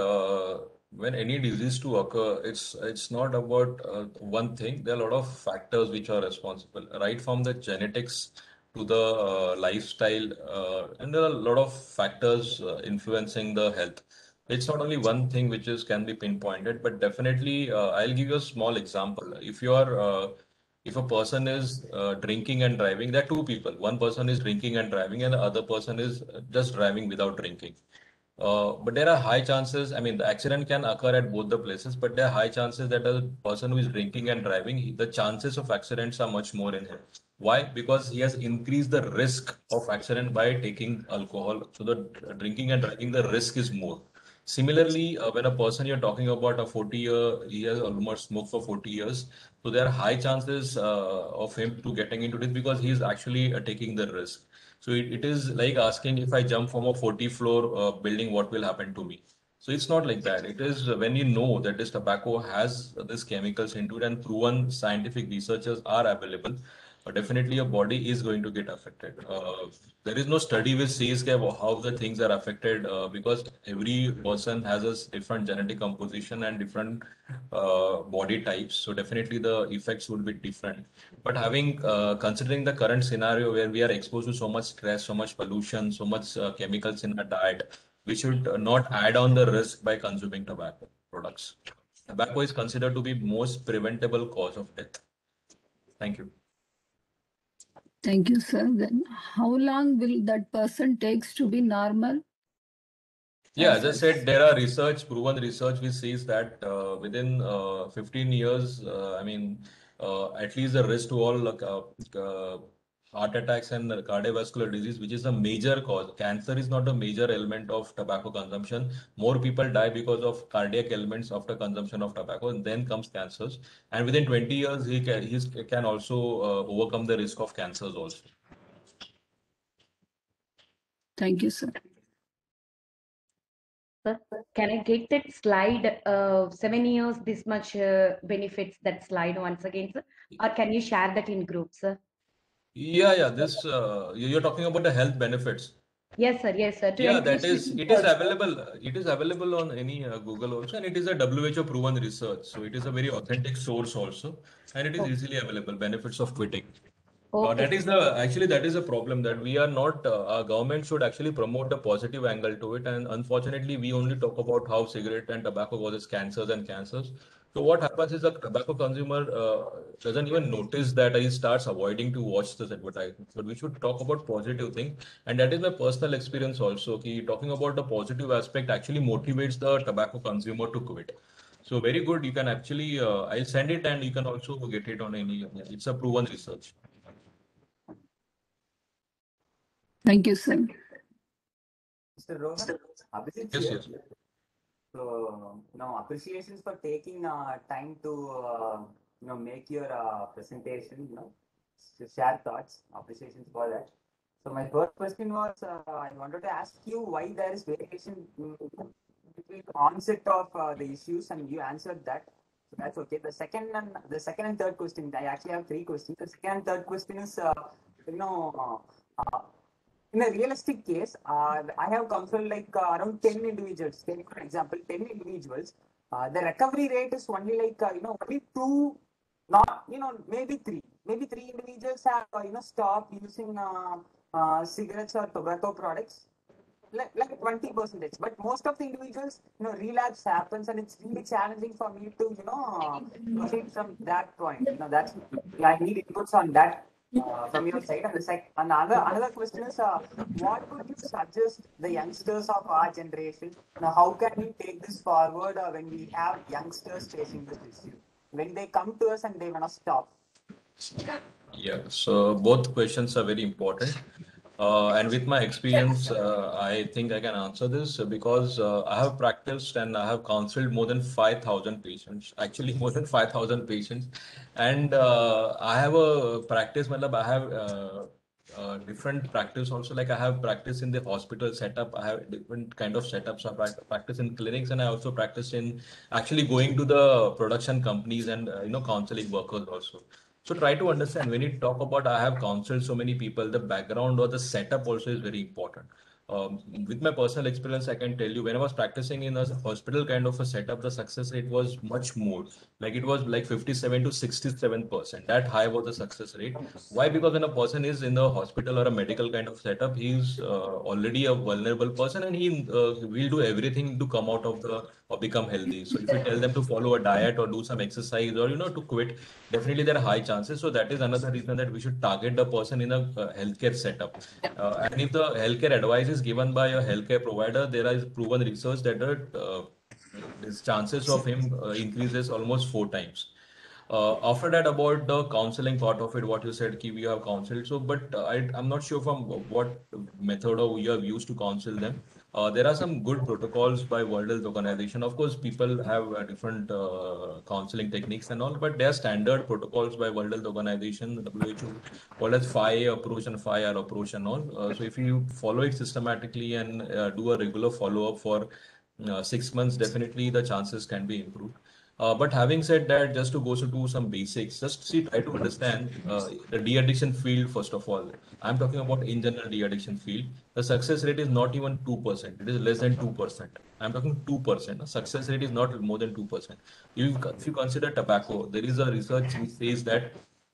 when any disease to occur, it's not about one thing. There are a lot of factors which are responsible, right from the genetics to the lifestyle, and there are a lot of factors influencing the health. It's not only one thing which is can be pinpointed, but definitely, I'll give you a small example. If a person is drinking and driving, there are two people. One person is drinking and driving, and the other person is just driving without drinking. But there are high chances, I mean, the accident can occur at both the places, but there are high chances that a person who is drinking and driving, the chances of accidents are much more in him. Why? Because he has increased the risk of accident by taking alcohol. So the drinking and driving, the risk is more. Similarly, when a person you're talking about a 40-year, he has almost smoked for 40 years. So there are high chances of him to getting into this because he is actually taking the risk. So it is like asking if I jump from a 40 floor building, what will happen to me? So it's not like that. It is when you know that this tobacco has these chemicals into it and proven scientific researchers are available, definitely your body is going to get affected. There is no study which says how the things are affected because every person has a different genetic composition and different body types. So definitely the effects would be different. But having considering the current scenario where we are exposed to so much stress, so much pollution, so much chemicals in our diet, we should not add on the risk by consuming tobacco products. Tobacco is considered to be most preventable cause of death. Thank you. Thank you, sir. Then how long will that person takes to be normal? Yeah, as I said, there are proven research which says that within 15 years, at least the risk to all heart attacks and cardiovascular disease, which is a major cause. Cancer is not a major element of tobacco consumption. More people die because of cardiac ailments after consumption of tobacco, and then comes cancers. And within 20 years, he can also overcome the risk of cancers also. Thank you, sir. Sir, can I get that slide, 7 years, this much benefits, that slide once again, sir? Or can you share that in group, sir? Yeah. This you're talking about the health benefits. Yes, sir. Yes, sir. To Yeah, encourage it is people also. available. It is available on any Google also, and it is a WHO proven research. So it is a very authentic source also, and it is Oh, easily available. Benefits of quitting. okay, That sir. is that is a problem that we are not. Our government should actually promote the positive angle to it, and unfortunately, we only talk about how cigarette and tobacco causes cancers and cancers. So what happens is a tobacco consumer doesn't even notice that he starts avoiding to watch this advertisement. But we should talk about positive thing, and that is my personal experience also. Talking about the positive aspect actually motivates the tobacco consumer to quit. So very good. You can actually I'll send it, and you can also get it on any. It's a proven research. Thank you, sir. Mr. Rohan, Abhijit Yes, here. yes. So, appreciations for taking time to, make your presentation, to share thoughts. Appreciations for that. So, my first question was, I wanted to ask you why there is variation between onset of the issues, and you answered that. So that's okay. The second and third question, I actually have three questions. The second and third question is, you know, in a realistic case, I have counseled like around 10 individuals. For example, 10 individuals. The recovery rate is only like, only two, not, maybe three individuals have, stopped using cigarettes or tobacco products. Like 20%, but most of the individuals, relapse happens, and it's really challenging for me to, proceed from that point. That's I need inputs on that from your side. And another question is, what would you suggest the youngsters of our generation? How can we take this forward when we have youngsters facing this issue? When they come to us and they want to stop. Yeah, so both questions are very important. And with my experience, I think I can answer this because I have practiced and I have counseled more than 5,000 patients, actually more than 5,000 patients. And I have a practice, matlab, I have different practice also. Like I have practice in the hospital setup. I have different kind of setups. I practice in clinics, and I also practice in actually going to the production companies and counseling workers also. So try to understand when you talk about I have counseled so many people, the background or the setup also is very important. With my personal experience, I can tell you when I was practicing in a hospital kind of a setup, the success rate was much more. Like it was like 57 to 67%. That high was the success rate. Why? Because when a person is in a hospital or a medical kind of setup, he's already a vulnerable person, and he will do everything to come out of the or become healthy. So if you tell them to follow a diet or do some exercise or to quit, definitely there are high chances. So that is another reason that we should target the person in a healthcare setup. And if the healthcare advice is given by a healthcare provider, there is proven research that his chances of him increases almost 4 times. After that, about the counseling part of it, what you said, Ki, we have counseled. So, but I'm not sure from what method or you have used to counsel them. There are some good protocols by World Health Organization. Of course, people have different counseling techniques and all, but there are standard protocols by World Health Organization, WHO, called as 5A approach and 5R approach and all. So if you follow it systematically and do a regular follow-up for 6 months, definitely the chances can be improved. But having said that, just to go to some basics, just see, try to understand the de-addiction field first of all. I'm talking about in general de-addiction field. The success rate is not even 2%. It is less than 2%. I'm talking 2%. Success rate is not more than 2%. If you consider tobacco, there is a research which says that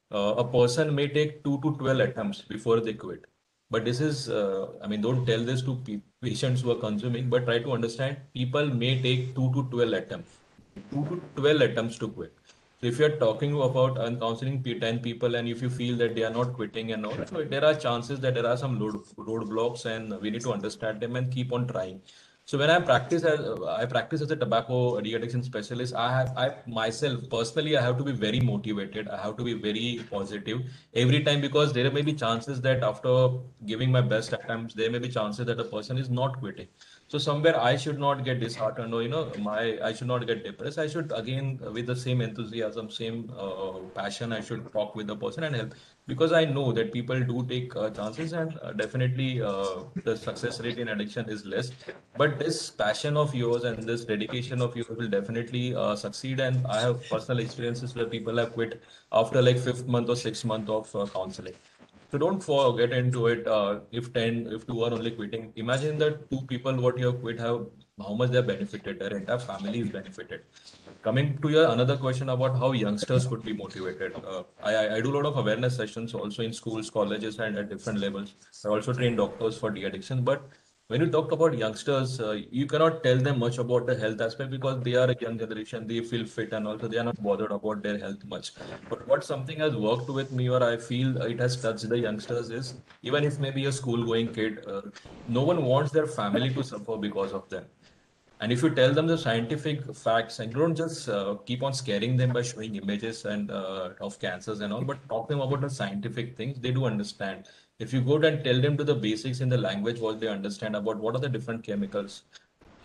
a person may take 2 to 12 attempts before they quit. But this is, I mean, don't tell this to patients who are consuming, but try to understand people may take 2 to 12 attempts. 2 to 12 attempts to quit. So if you're talking about and counseling 10 people and if you feel that they are not quitting and all, so there are chances that there are some roadblocks and we need to understand them and keep on trying. So when I practice as a tobacco de-addiction specialist, I myself personally, I have to be very motivated. I have to be very positive every time because there may be chances that after giving my best attempts, there may be chances that the person is not quitting. So somewhere I should not get disheartened or I should not get depressed. I should again with the same enthusiasm, same passion, I should talk with the person and help because I know that people do take chances and definitely the success rate in addiction is less. But this passion of yours and this dedication of yours will definitely succeed. And I have personal experiences where people have quit after like 5th month or 6th month of counseling. So don't get into it. If two are only quitting, imagine that two people what you have quit have how much they are benefited. Their entire family is benefited. Coming to your another question about how youngsters could be motivated. I do a lot of awareness sessions also in schools, colleges, and at different levels. I also train doctors for de-addiction. But when you talk about youngsters, you cannot tell them much about the health aspect because they are a young generation. They feel fit and also they are not bothered about their health much. But what something has worked with me or I feel it has touched the youngsters is even if maybe a school-going kid, no one wants their family to suffer because of them. And if you tell them the scientific facts and you don't just keep on scaring them by showing images and of cancers and all, but talk them about the scientific things, they do understand. If you go and tell them to the basics in the language, what they understand about what are the different chemicals,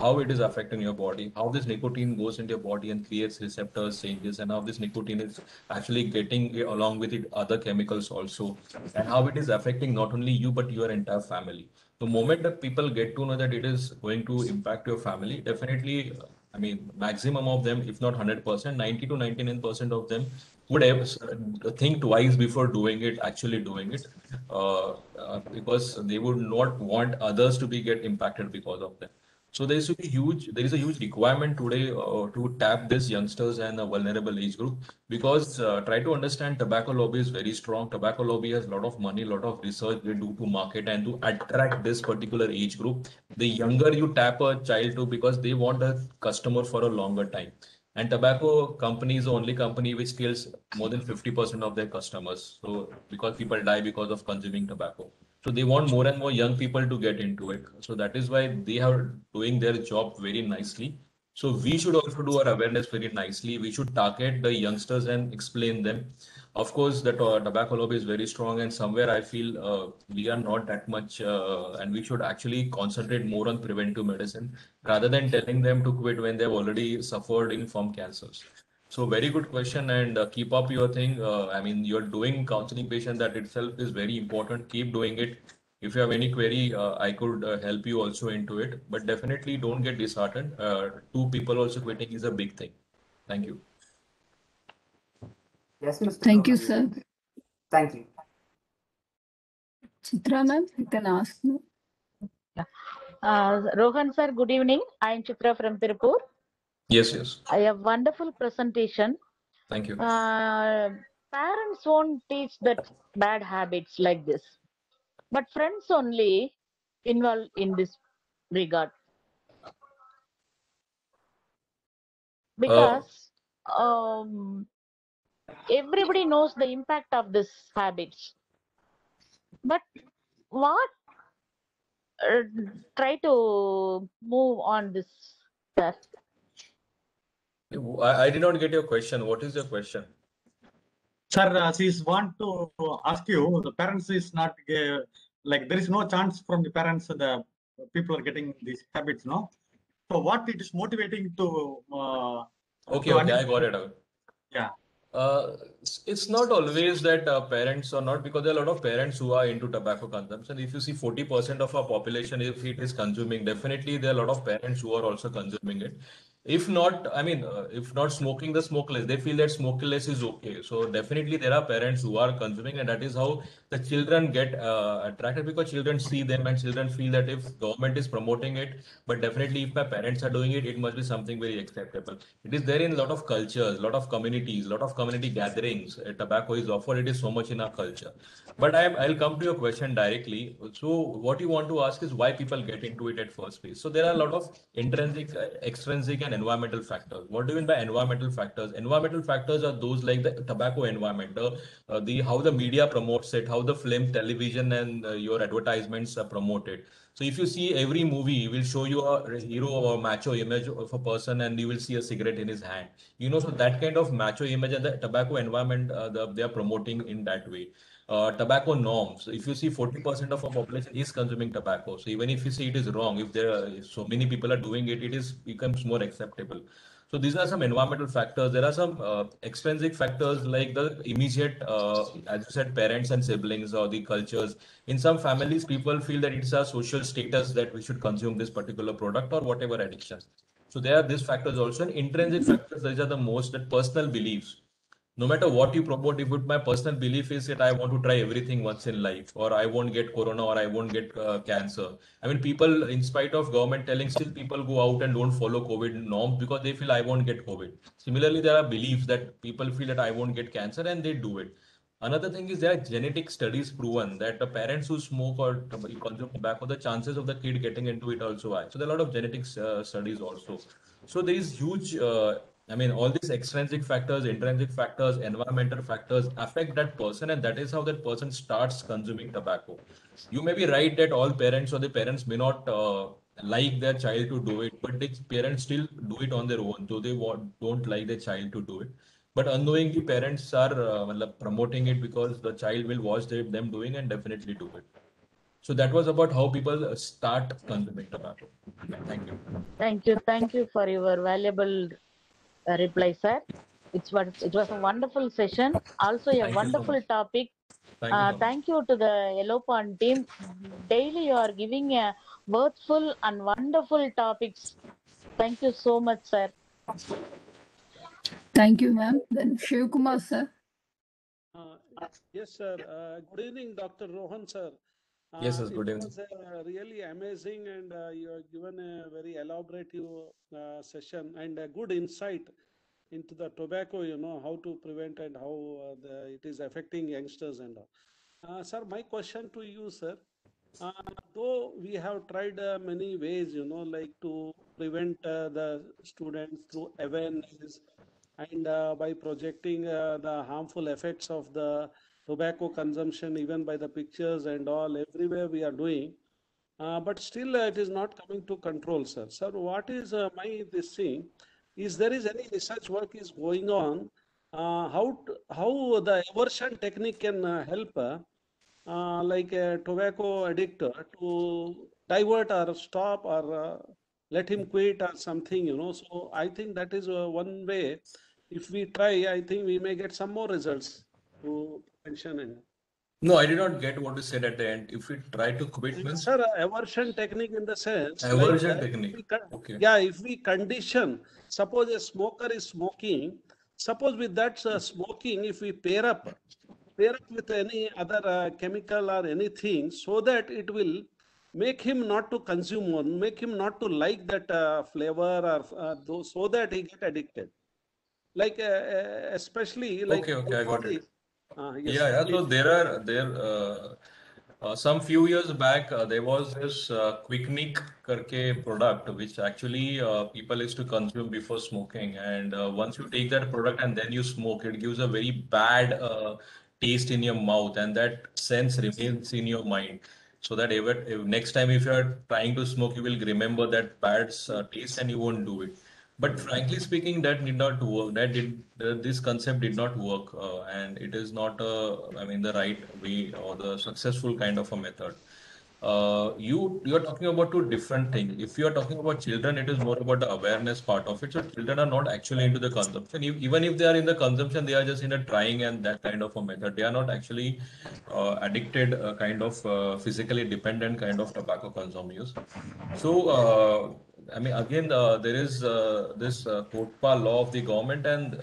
how it is affecting your body, how this nicotine goes into your body and creates receptors changes, and how this nicotine is actually getting along with it other chemicals also, and how it is affecting not only you but your entire family. The moment that people get to know that it is going to impact your family, definitely I mean, maximum of them, if not 100%, 90 to 99% of them would ever think twice before doing it, actually doing it, because they would not want others to be get impacted because of them. So there is a huge requirement today to tap these youngsters and a vulnerable age group, because try to understand, tobacco lobby is very strong. Tobacco lobby has a lot of money, a lot of research they do to market and to attract this particular age group. The younger you tap a child to, because they want a customer for a longer time. And tobacco company is the only company which kills more than 50% of their customers. So because people die because of consuming tobacco. So they want more and more young people to get into it. So that is why they are doing their job very nicely. So we should also do our awareness very nicely. We should target the youngsters and explain them. Of course, the tobacco lobby is very strong, and somewhere I feel we are not that much, and we should actually concentrate more on preventive medicine rather than telling them to quit when they've already suffered in from cancers. So very good question, and keep up your thing. I mean, you're doing counseling patient, that itself is very important. Keep doing it. If you have any query, I could help you also into it, but definitely don't get disheartened. Two people also quitting is a big thing. Thank you. Yes, Mr. Thank you, Rohan. sir. Thank you. Chitra ma'am, you can ask now. Rohan sir, good evening. I am Chitra from Tirupur. Yes, yes. I have wonderful presentation. Thank you. Parents won't teach that bad habits like this, but friends only involved in this regard. Because everybody knows the impact of this habits, but what try to move on this, sir? I did not get your question. What is your question? Sir, she's want to ask you, the parents is not, like there is no chance from the parents, the people are getting these habits, no? So what it is motivating to, Okay, okay, I got it out. Yeah. It's not always that parents are not, because there are a lot of parents who are into tobacco consumption. If you see 40% of our population, if it is consuming, definitely there are a lot of parents who are also consuming it. If not, I mean, if not smoking the smokeless, they feel that smokeless is okay. So definitely there are parents who are consuming, and that is how the children get attracted, because children see them and children feel that if government is promoting it, but definitely if my parents are doing it, it must be something very acceptable. It is there in a lot of cultures, a lot of communities, a lot of community gatherings. Tobacco is offered. It is so much in our culture. But I'll come to your question directly. So what you want to ask is why people get into it at first place. So there are a lot of intrinsic, extrinsic, and environmental factors. What do you mean by environmental factors? Environmental factors are those like the tobacco environment, the how the media promotes it, how the film, television, and your advertisements are promoted. So if you see every movie, will show you a hero or macho image of a person, and you will see a cigarette in his hand. So that kind of macho image and the tobacco environment, they are promoting in that way. Tobacco norms. If you see 40% of our population is consuming tobacco. So even if you see it is wrong, if there are so many people are doing it, it is becomes more acceptable. So these are some environmental factors. There are some extrinsic factors like the immediate, as you said, parents and siblings or the cultures. In some families, people feel that it's a social status that we should consume this particular product or whatever addiction. So there are these factors also. And intrinsic factors, these are the most, that personal beliefs. No matter what you promote, if it, my personal belief is that I want to try everything once in life, or I won't get corona, or I won't get cancer. I mean, people, in spite of government telling, still people go out and don't follow COVID norms because they feel I won't get COVID. Similarly, there are beliefs that people feel that I won't get cancer and they do it. Another thing is there are genetic studies proven that the parents who smoke or consume tobacco, the chances of the kid getting into it also high. So there are a lot of genetic studies also. So there is huge, I mean, all these extrinsic factors, intrinsic factors, environmental factors affect that person, and that is how that person starts consuming tobacco. You may be right that all parents or the parents may not like their child to do it, but the parents still do it on their own, though they don't like their child to do it. But unknowingly, parents are promoting it because the child will watch them doing and definitely do it. So that was about how people start consuming tobacco. Thank you. Thank you for your valuable reply, sir. It was a wonderful session. Also, a Thank you so wonderful much. topic. Thank you so much. Thank you to the Yellow Pond team. Daily, you are giving a worthful and wonderful topics Thank you so much, sir. Thank you, ma'am. Then Shiv Kumar, sir. Yes, sir. Good evening, Dr. Rohan, sir. Yes, yes, good It evening. was really amazing, and you have given a very elaborative session and a good insight into the tobacco, how to prevent and how it is affecting youngsters and all. Sir, my question to you, sir, though we have tried many ways, like to prevent the students through awareness and by projecting the harmful effects of the tobacco consumption, even by the pictures and all, everywhere we are doing. But still, it is not coming to control, sir. Sir, what is my this thing? Is there is any research work is going on? How the aversion technique can help, like a tobacco addictor, to divert or stop or let him quit or something, So I think that is one way. If we try, I think we may get some more results to prevention and. No, I did not get what you said at the end. If we try to quit means Sir, aversion technique in the sense aversion like technique. Okay. yeah, if we condition, suppose a smoker is smoking, suppose with that smoking, if we pair up with any other chemical or anything, so that it will make him not to consume one, make him not to like that flavor or so that he get addicted. Like especially like Okay, I got it. yes, Yeah. So please. some few years back there was this Quicknik karke product which actually people used to consume before smoking, and once you take that product and then you smoke, it gives a very bad taste in your mouth, and that sense remains in your mind. So that if next time if you are trying to smoke, you will remember that bad taste and you won't do it. But frankly speaking, that did not work. This concept did not work, and it is not I mean, the right way or the successful kind of a method. You are talking about two different things. If you are talking about children, it is more about the awareness part of it. So children are not actually into the consumption. Even if they are in the consumption, they are just in a trying and that kind of a method. They are not actually addicted, kind of physically dependent kind of tobacco consumers. So, I mean, again, there is this Kotpa law of the government, and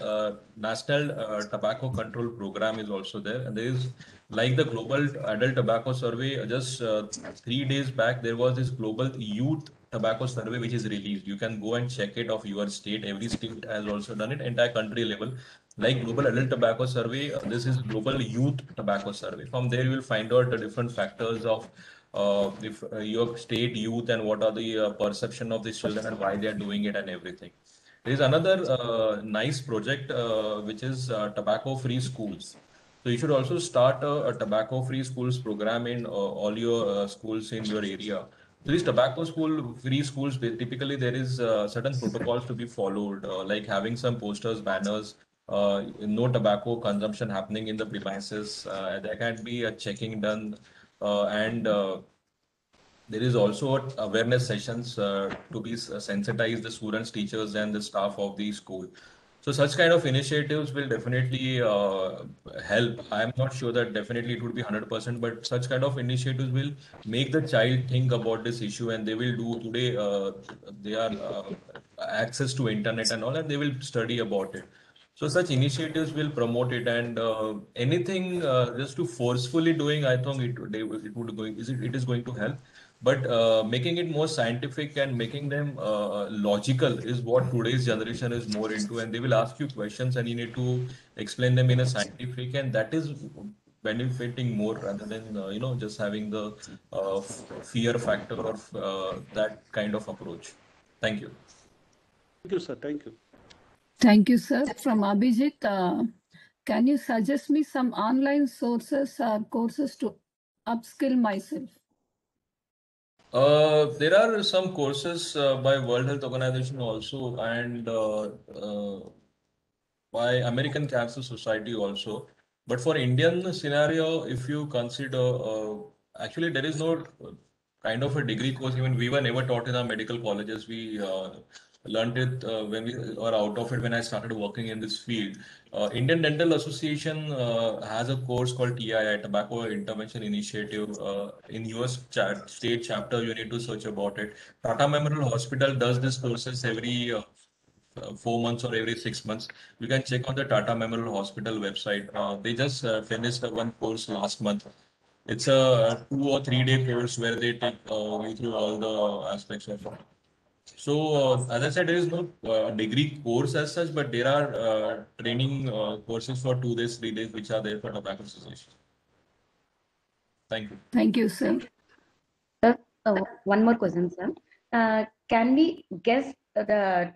National Tobacco Control Program is also there. And there is, like the Global Adult Tobacco Survey, just 3 days back, there was this Global Youth Tobacco Survey which is released. You can go and check it of your state. Every state has also done it, entire country level. Like Global Adult Tobacco Survey, this is Global Youth Tobacco Survey. From there, you will find out the different factors of if your state youth and what are the perception of these children and why they are doing it and everything. There is another nice project which is tobacco-free schools. So you should also start a tobacco-free schools program in all your schools in your area. So these tobacco-free schools, typically there is certain protocols to be followed, like having some posters, banners, no tobacco consumption happening in the premises. There can be a checking done, and there is also awareness sessions to be sensitize the students, teachers, and the staff of the school. So such kind of initiatives will definitely help. I am not sure that definitely it would be 100%, but such kind of initiatives will make the child think about this issue, and they will do today. They are access to internet and all, and they will study about it. So such initiatives will promote it, and anything just to forcefully doing, I think it is going to help. But making it more scientific and making them logical is what today's generation is more into, and they will ask you questions, and you need to explain them in a scientific, and that is benefiting more rather than just having the fear factor of that kind of approach. Thank you. Thank you, sir. Thank you. Thank you, sir. From Abhijit, can you suggest me some online sources or courses to upskill myself? There are some courses by World Health Organization also, and by American Cancer Society also. But for Indian scenario, if you consider, actually there is no kind of a degree course. Even we were never taught in our medical colleges. We learned it when we or out of it when I started working in this field. Indian Dental Association has a course called TII, Tobacco Intervention Initiative. In US state chapter, you need to search about it. Tata Memorial Hospital does this courses every 4 months or every 6 months. You can check on the Tata Memorial Hospital website. They just finished one course last month. It's a 2 or 3 day course where they take you through all the aspects of it. So, as I said, there is no degree course as such, but there are training courses for 2 days, 3 days, which are there for tobacco cessation. Thank you. Thank you, sir. Sir, one more question, sir. Can we guess the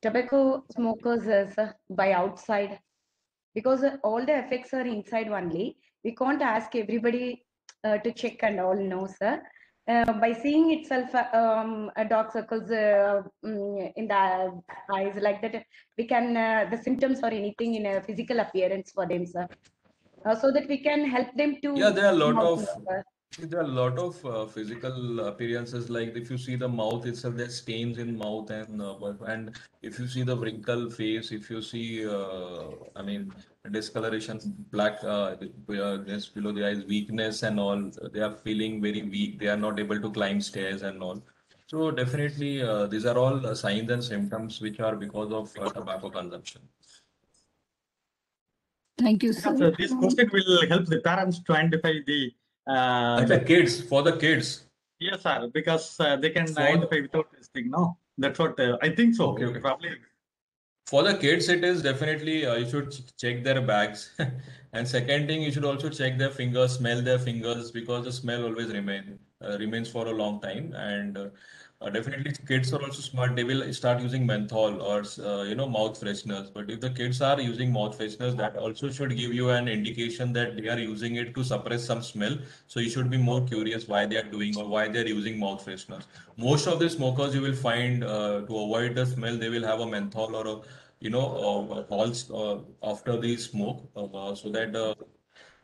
tobacco smokers sir, by outside? Because all the effects are inside only. We can't ask everybody to check and all, no, sir. By seeing itself, dark circles in the eyes like that, we can the symptoms or anything in a physical appearance for them, sir. So that we can help them to. Yeah, there are a lot come out of more, there are a lot of physical appearances. Like if you see the mouth itself, there's stains in mouth, and if you see the wrinkle face, if you see I mean discoloration, black just below the eyes, weakness and all. They are feeling very weak. They are not able to climb stairs and all. So definitely, these are all signs and symptoms which are because of tobacco consumption. Thank you, Yeah, sir. so this question will help the parents to identify the The kids, for the kids. yes, sir, because they can For- identify without this thing. No, that's what I think so. Okay. Probably. For the kids, it is definitely you should check their bags. And second thing, you should also check their fingers, smell their fingers because the smell always remains for a long time. And definitely, kids are also smart. They will start using menthol or mouth fresheners. But if the kids are using mouth fresheners, that also should give you an indication that they are using it to suppress some smell. So you should be more curious why they are doing or why they are using mouth fresheners. Most of the smokers you will find to avoid the smell, they will have a menthol or a halts after the smoke so that the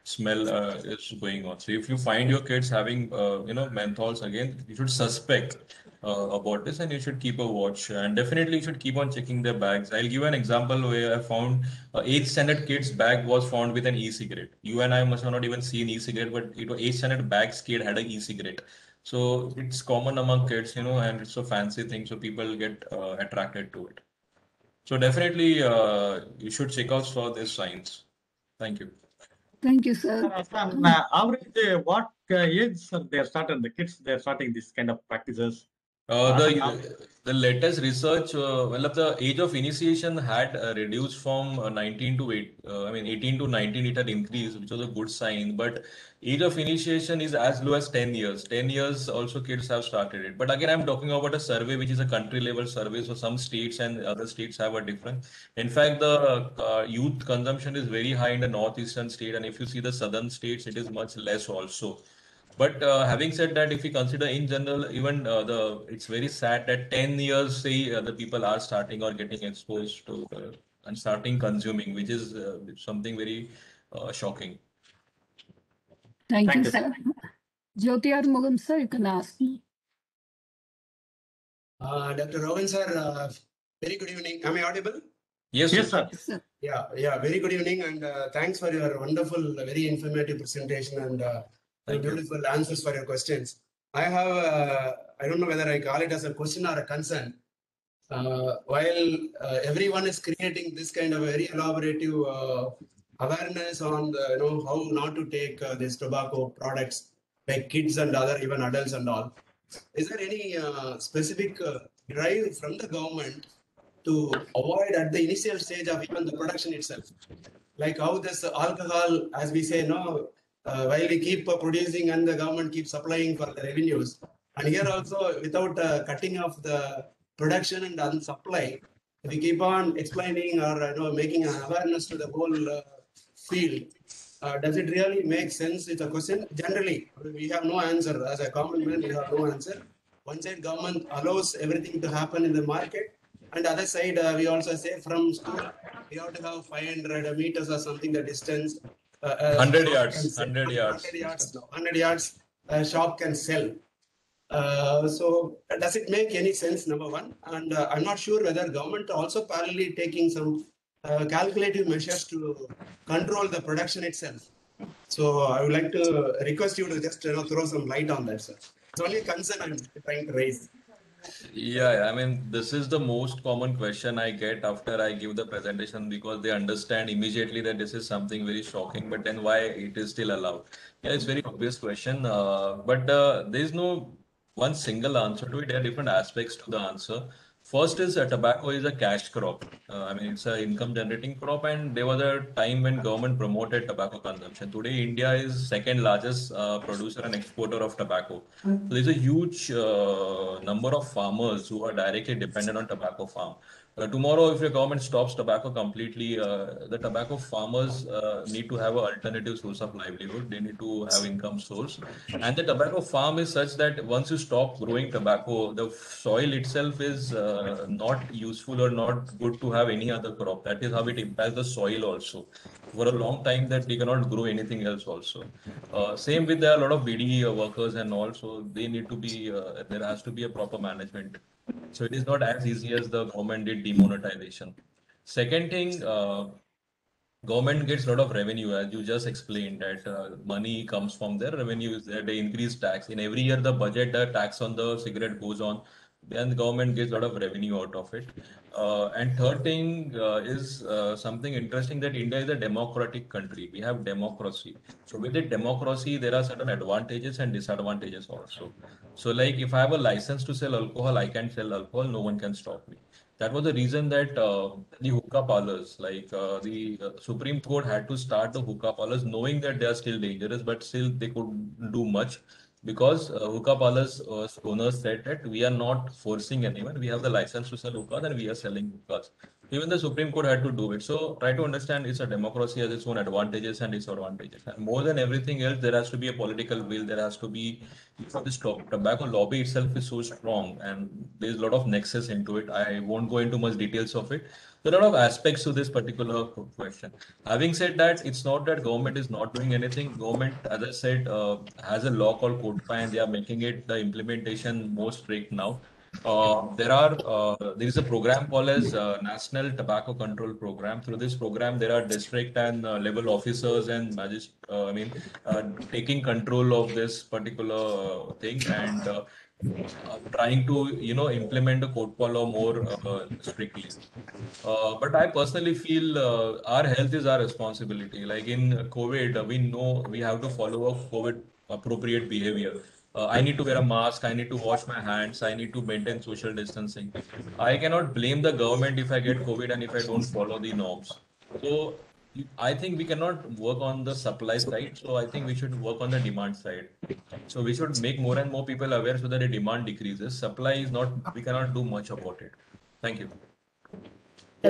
smell is going on. So if you find your kids having menthols again, you should suspect about this and you should keep a watch and definitely you should keep on checking their bags. I'll give you an example where I found 8th standard kid's bag was found with an e-cigarette. You and I must have not even seen e-cigarette, but it was 8th standard bag's kid had an e-cigarette. So it's common among kids, and it's a fancy thing, so people get attracted to it. So definitely, you should check out for these signs. Thank you. Thank you, sir. On average, what age they are starting? The kids they are starting this kind of practices. The latest research, the age of initiation had reduced from 19 to 18 to 19 it had increased, which was a good sign. But age of initiation is as low as 10 years. 10 years also kids have started it. But again, I'm talking about a survey which is a country level survey. So some states and other states have a different. In fact, the youth consumption is very high in the northeastern state, and if you see the southern states, it is much less also. But having said that, if we consider in general, even it's very sad that 10 years, say, the people are starting or getting exposed to and starting consuming, which is something very shocking. Thank you, you, sir. Jyoti Arumugam, sir, you can ask me. Dr. Rohan, sir, very good evening. Am I audible? Yes, Yes, sir. sir. Yes, sir. Yeah, very good evening, and thanks for your wonderful, very informative presentation and Thank you. beautiful answers for your questions. I have, I don't know whether I call it as a question or a concern. While everyone is creating this kind of very elaborative awareness on the, how not to take these tobacco products like kids and other even adults and all, is there any specific drive from the government to avoid at the initial stage of even the production itself? Like how this alcohol, as we say, while we keep producing and the government keeps supplying for the revenues, and here also without cutting off the production and supply, if we keep on explaining or making an awareness to the whole field, does it really make sense? It's a question. Generally, we have no answer. As a common man, we have no answer. One side, government allows everything to happen in the market, and the other side, we also say from school, we have to have 500 meters or something the distance. 100 yards. 100 yards. 100 yards. 100 yards. Shop can sell. So does it make any sense, number one? And I'm not sure whether government also parallelly taking some calculative measures to control the production itself. So I would like to request you to just throw some light on that, sir. It's only a concern I'm trying to raise. Yeah, I mean, this is the most common question I get after I give the presentation because they understand immediately that this is something very shocking, but then why it is still allowed? Yeah, it's very obvious question, but there is no one single answer to it. There are different aspects to the answer. First is tobacco is a cash crop. I mean, it's an income generating crop, and there was a time when government promoted tobacco consumption. Today, India is second largest producer and exporter of tobacco. So there's a huge number of farmers who are directly dependent on tobacco farm. Tomorrow, if your government stops tobacco completely, the tobacco farmers need to have an alternative source of livelihood. They need to have income source. And the tobacco farm is such that once you stop growing tobacco, the soil itself is not useful or not good to have any other crop. That is how it impacts the soil also. For a long time that they cannot grow anything else also. Same with there are a lot of BD workers and also they need to be, there has to be a proper management. So it is not as easy as the government did demonetization. Second thing, government gets a lot of revenue, as you just explained, that money comes from their revenues, that they increase tax. In every year, the budget, the tax on the cigarette goes on, then the government gets a lot of revenue out of it. And third thing is something interesting that India is a democratic country. We have democracy. So with the democracy, there are certain advantages and disadvantages also. So like if I have a license to sell alcohol, I can sell alcohol, no one can stop me. That was the reason that the hookah parlors, like the Supreme Court had to start the hookah parlors, knowing that they are still dangerous, but still they could do much because hookah parlors owners said that we are not forcing anyone. We have the license to sell hookahs and we are selling hookahs. Even the Supreme Court had to do it. So try to understand it's a democracy has its own advantages and disadvantages. And more than everything else, there has to be a political will. There has to be this tobacco lobby itself is so strong and there's a lot of nexus into it. I won't go into much details of it. There are a lot of aspects to this particular question. Having said that, it's not that government is not doing anything. Government, as I said, has a law called Codify and they are making it the implementation more strict now. There is a program called as National Tobacco Control Program. Through this program, there are district and level officers and taking control of this particular thing and trying to implement the Codpa law more strictly. But I personally feel our health is our responsibility. Like in COVID, we know we have to follow a COVID appropriate behavior. I need to wear a mask. I need to wash my hands. I need to maintain social distancing. I cannot blame the government if I get COVID and if I don't follow the norms. So I think we cannot work on the supply side. So I think we should work on the demand side. So we should make more and more people aware so that the demand decreases. Supply is not, we cannot do much about it. Thank you.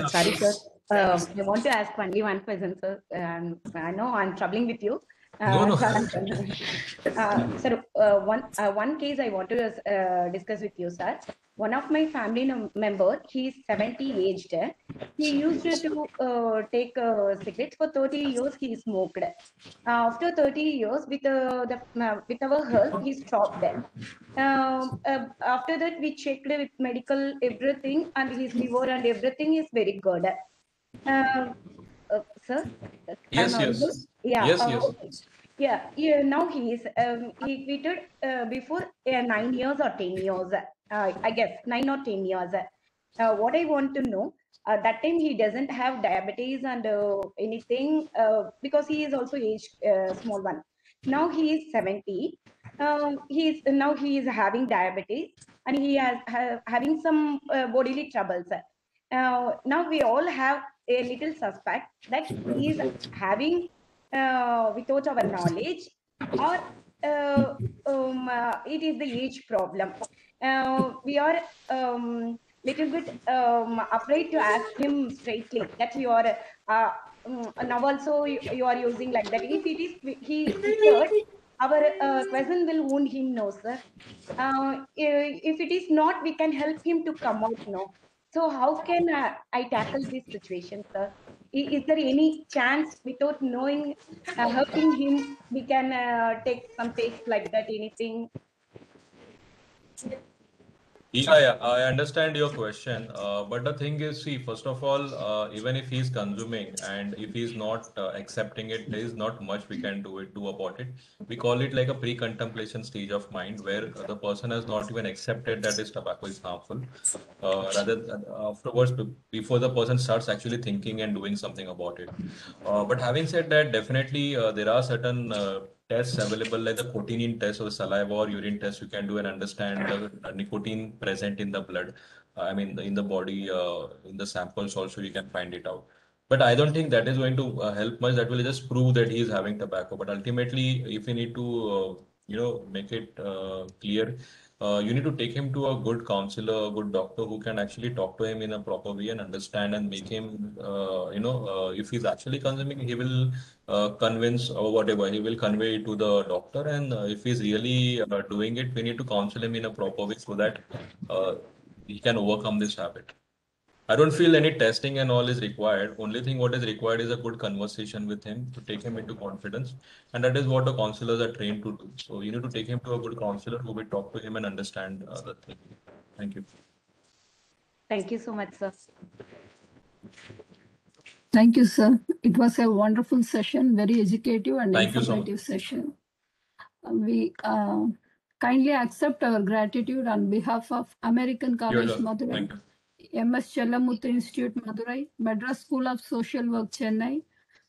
Sorry, sir. I want to ask only one question, sir. I know I'm troubling with you. No. Sir, one case I want to discuss with you, sir. One of my family member, he's 70 aged. He used to take cigarettes for 30 years. He smoked. After 30 years, with our help, he stopped. After that, we checked with medical everything, and his liver and everything is very good. Sir? Yes, Am I yes. audible? Yeah. Yes, yes. Okay. Yeah. Now he quitted before 9 years or 10 years. I guess 9 or 10 years. What I want to know, that time he doesn't have diabetes and anything because he is also age small one. Now he is 70. He is having diabetes and he has having some bodily troubles. Now we all have a little suspect that he is having without our knowledge, or it is the age problem. We are little bit afraid to ask him straightly that you are now also you are using like that. If it is he third, our question will wound him, no, sir. If it is not, we can help him to come out, no. So how can I tackle this situation, sir? Is there any chance without knowing, helping him, we can take some tests like that, anything? Yeah, I understand your question. But the thing is, see, first of all, even if he's consuming and if he's not accepting it, there is not much we can do about it. We call it like a pre-contemplation stage of mind where the person has not even accepted that this tobacco is harmful. Rather than afterwards, before the person starts actually thinking and doing something about it. But having said that, definitely there are certain tests available like the cotinine test or saliva or urine test you can do and understand the nicotine present in the blood. I mean, in the body, in the samples also you can find it out. But I don't think that is going to help much. That will just prove that he is having tobacco. But ultimately, if you need to, make it clear, you need to take him to a good counselor, a good doctor who can actually talk to him in a proper way and understand and make him, if he's actually consuming, he will convince or whatever, he will convey it to the doctor. And if he's really doing it, we need to counsel him in a proper way so that he can overcome this habit. I don't feel any testing and all is required. Only thing what is required is a good conversation with him to take him into confidence. And that is what the counselors are trained to do. So you need to take him to a good counselor who will talk to him and understand the thing. Thank you. Thank you so much, sir. Thank you, sir. It was a wonderful session, very educative and Thank you so much. informative session. We kindly accept our gratitude on behalf of American College Sure. Madurai, Thank you. MS Chellamuthu Institute Madurai, Madras School of Social Work Chennai,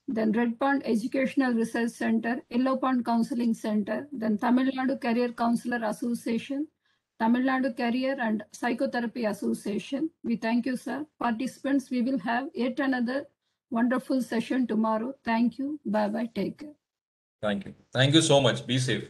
then Red Pond Educational Research Center, Yellow Pond Counseling Center, then Tamil Nadu Career Counselor Association, Tamil Nadu Career and Psychotherapy Association. We thank you, sir. Participants, we will have yet another wonderful session tomorrow. Thank you. Bye-bye. Take care. Thank you. Thank you so much. Be safe.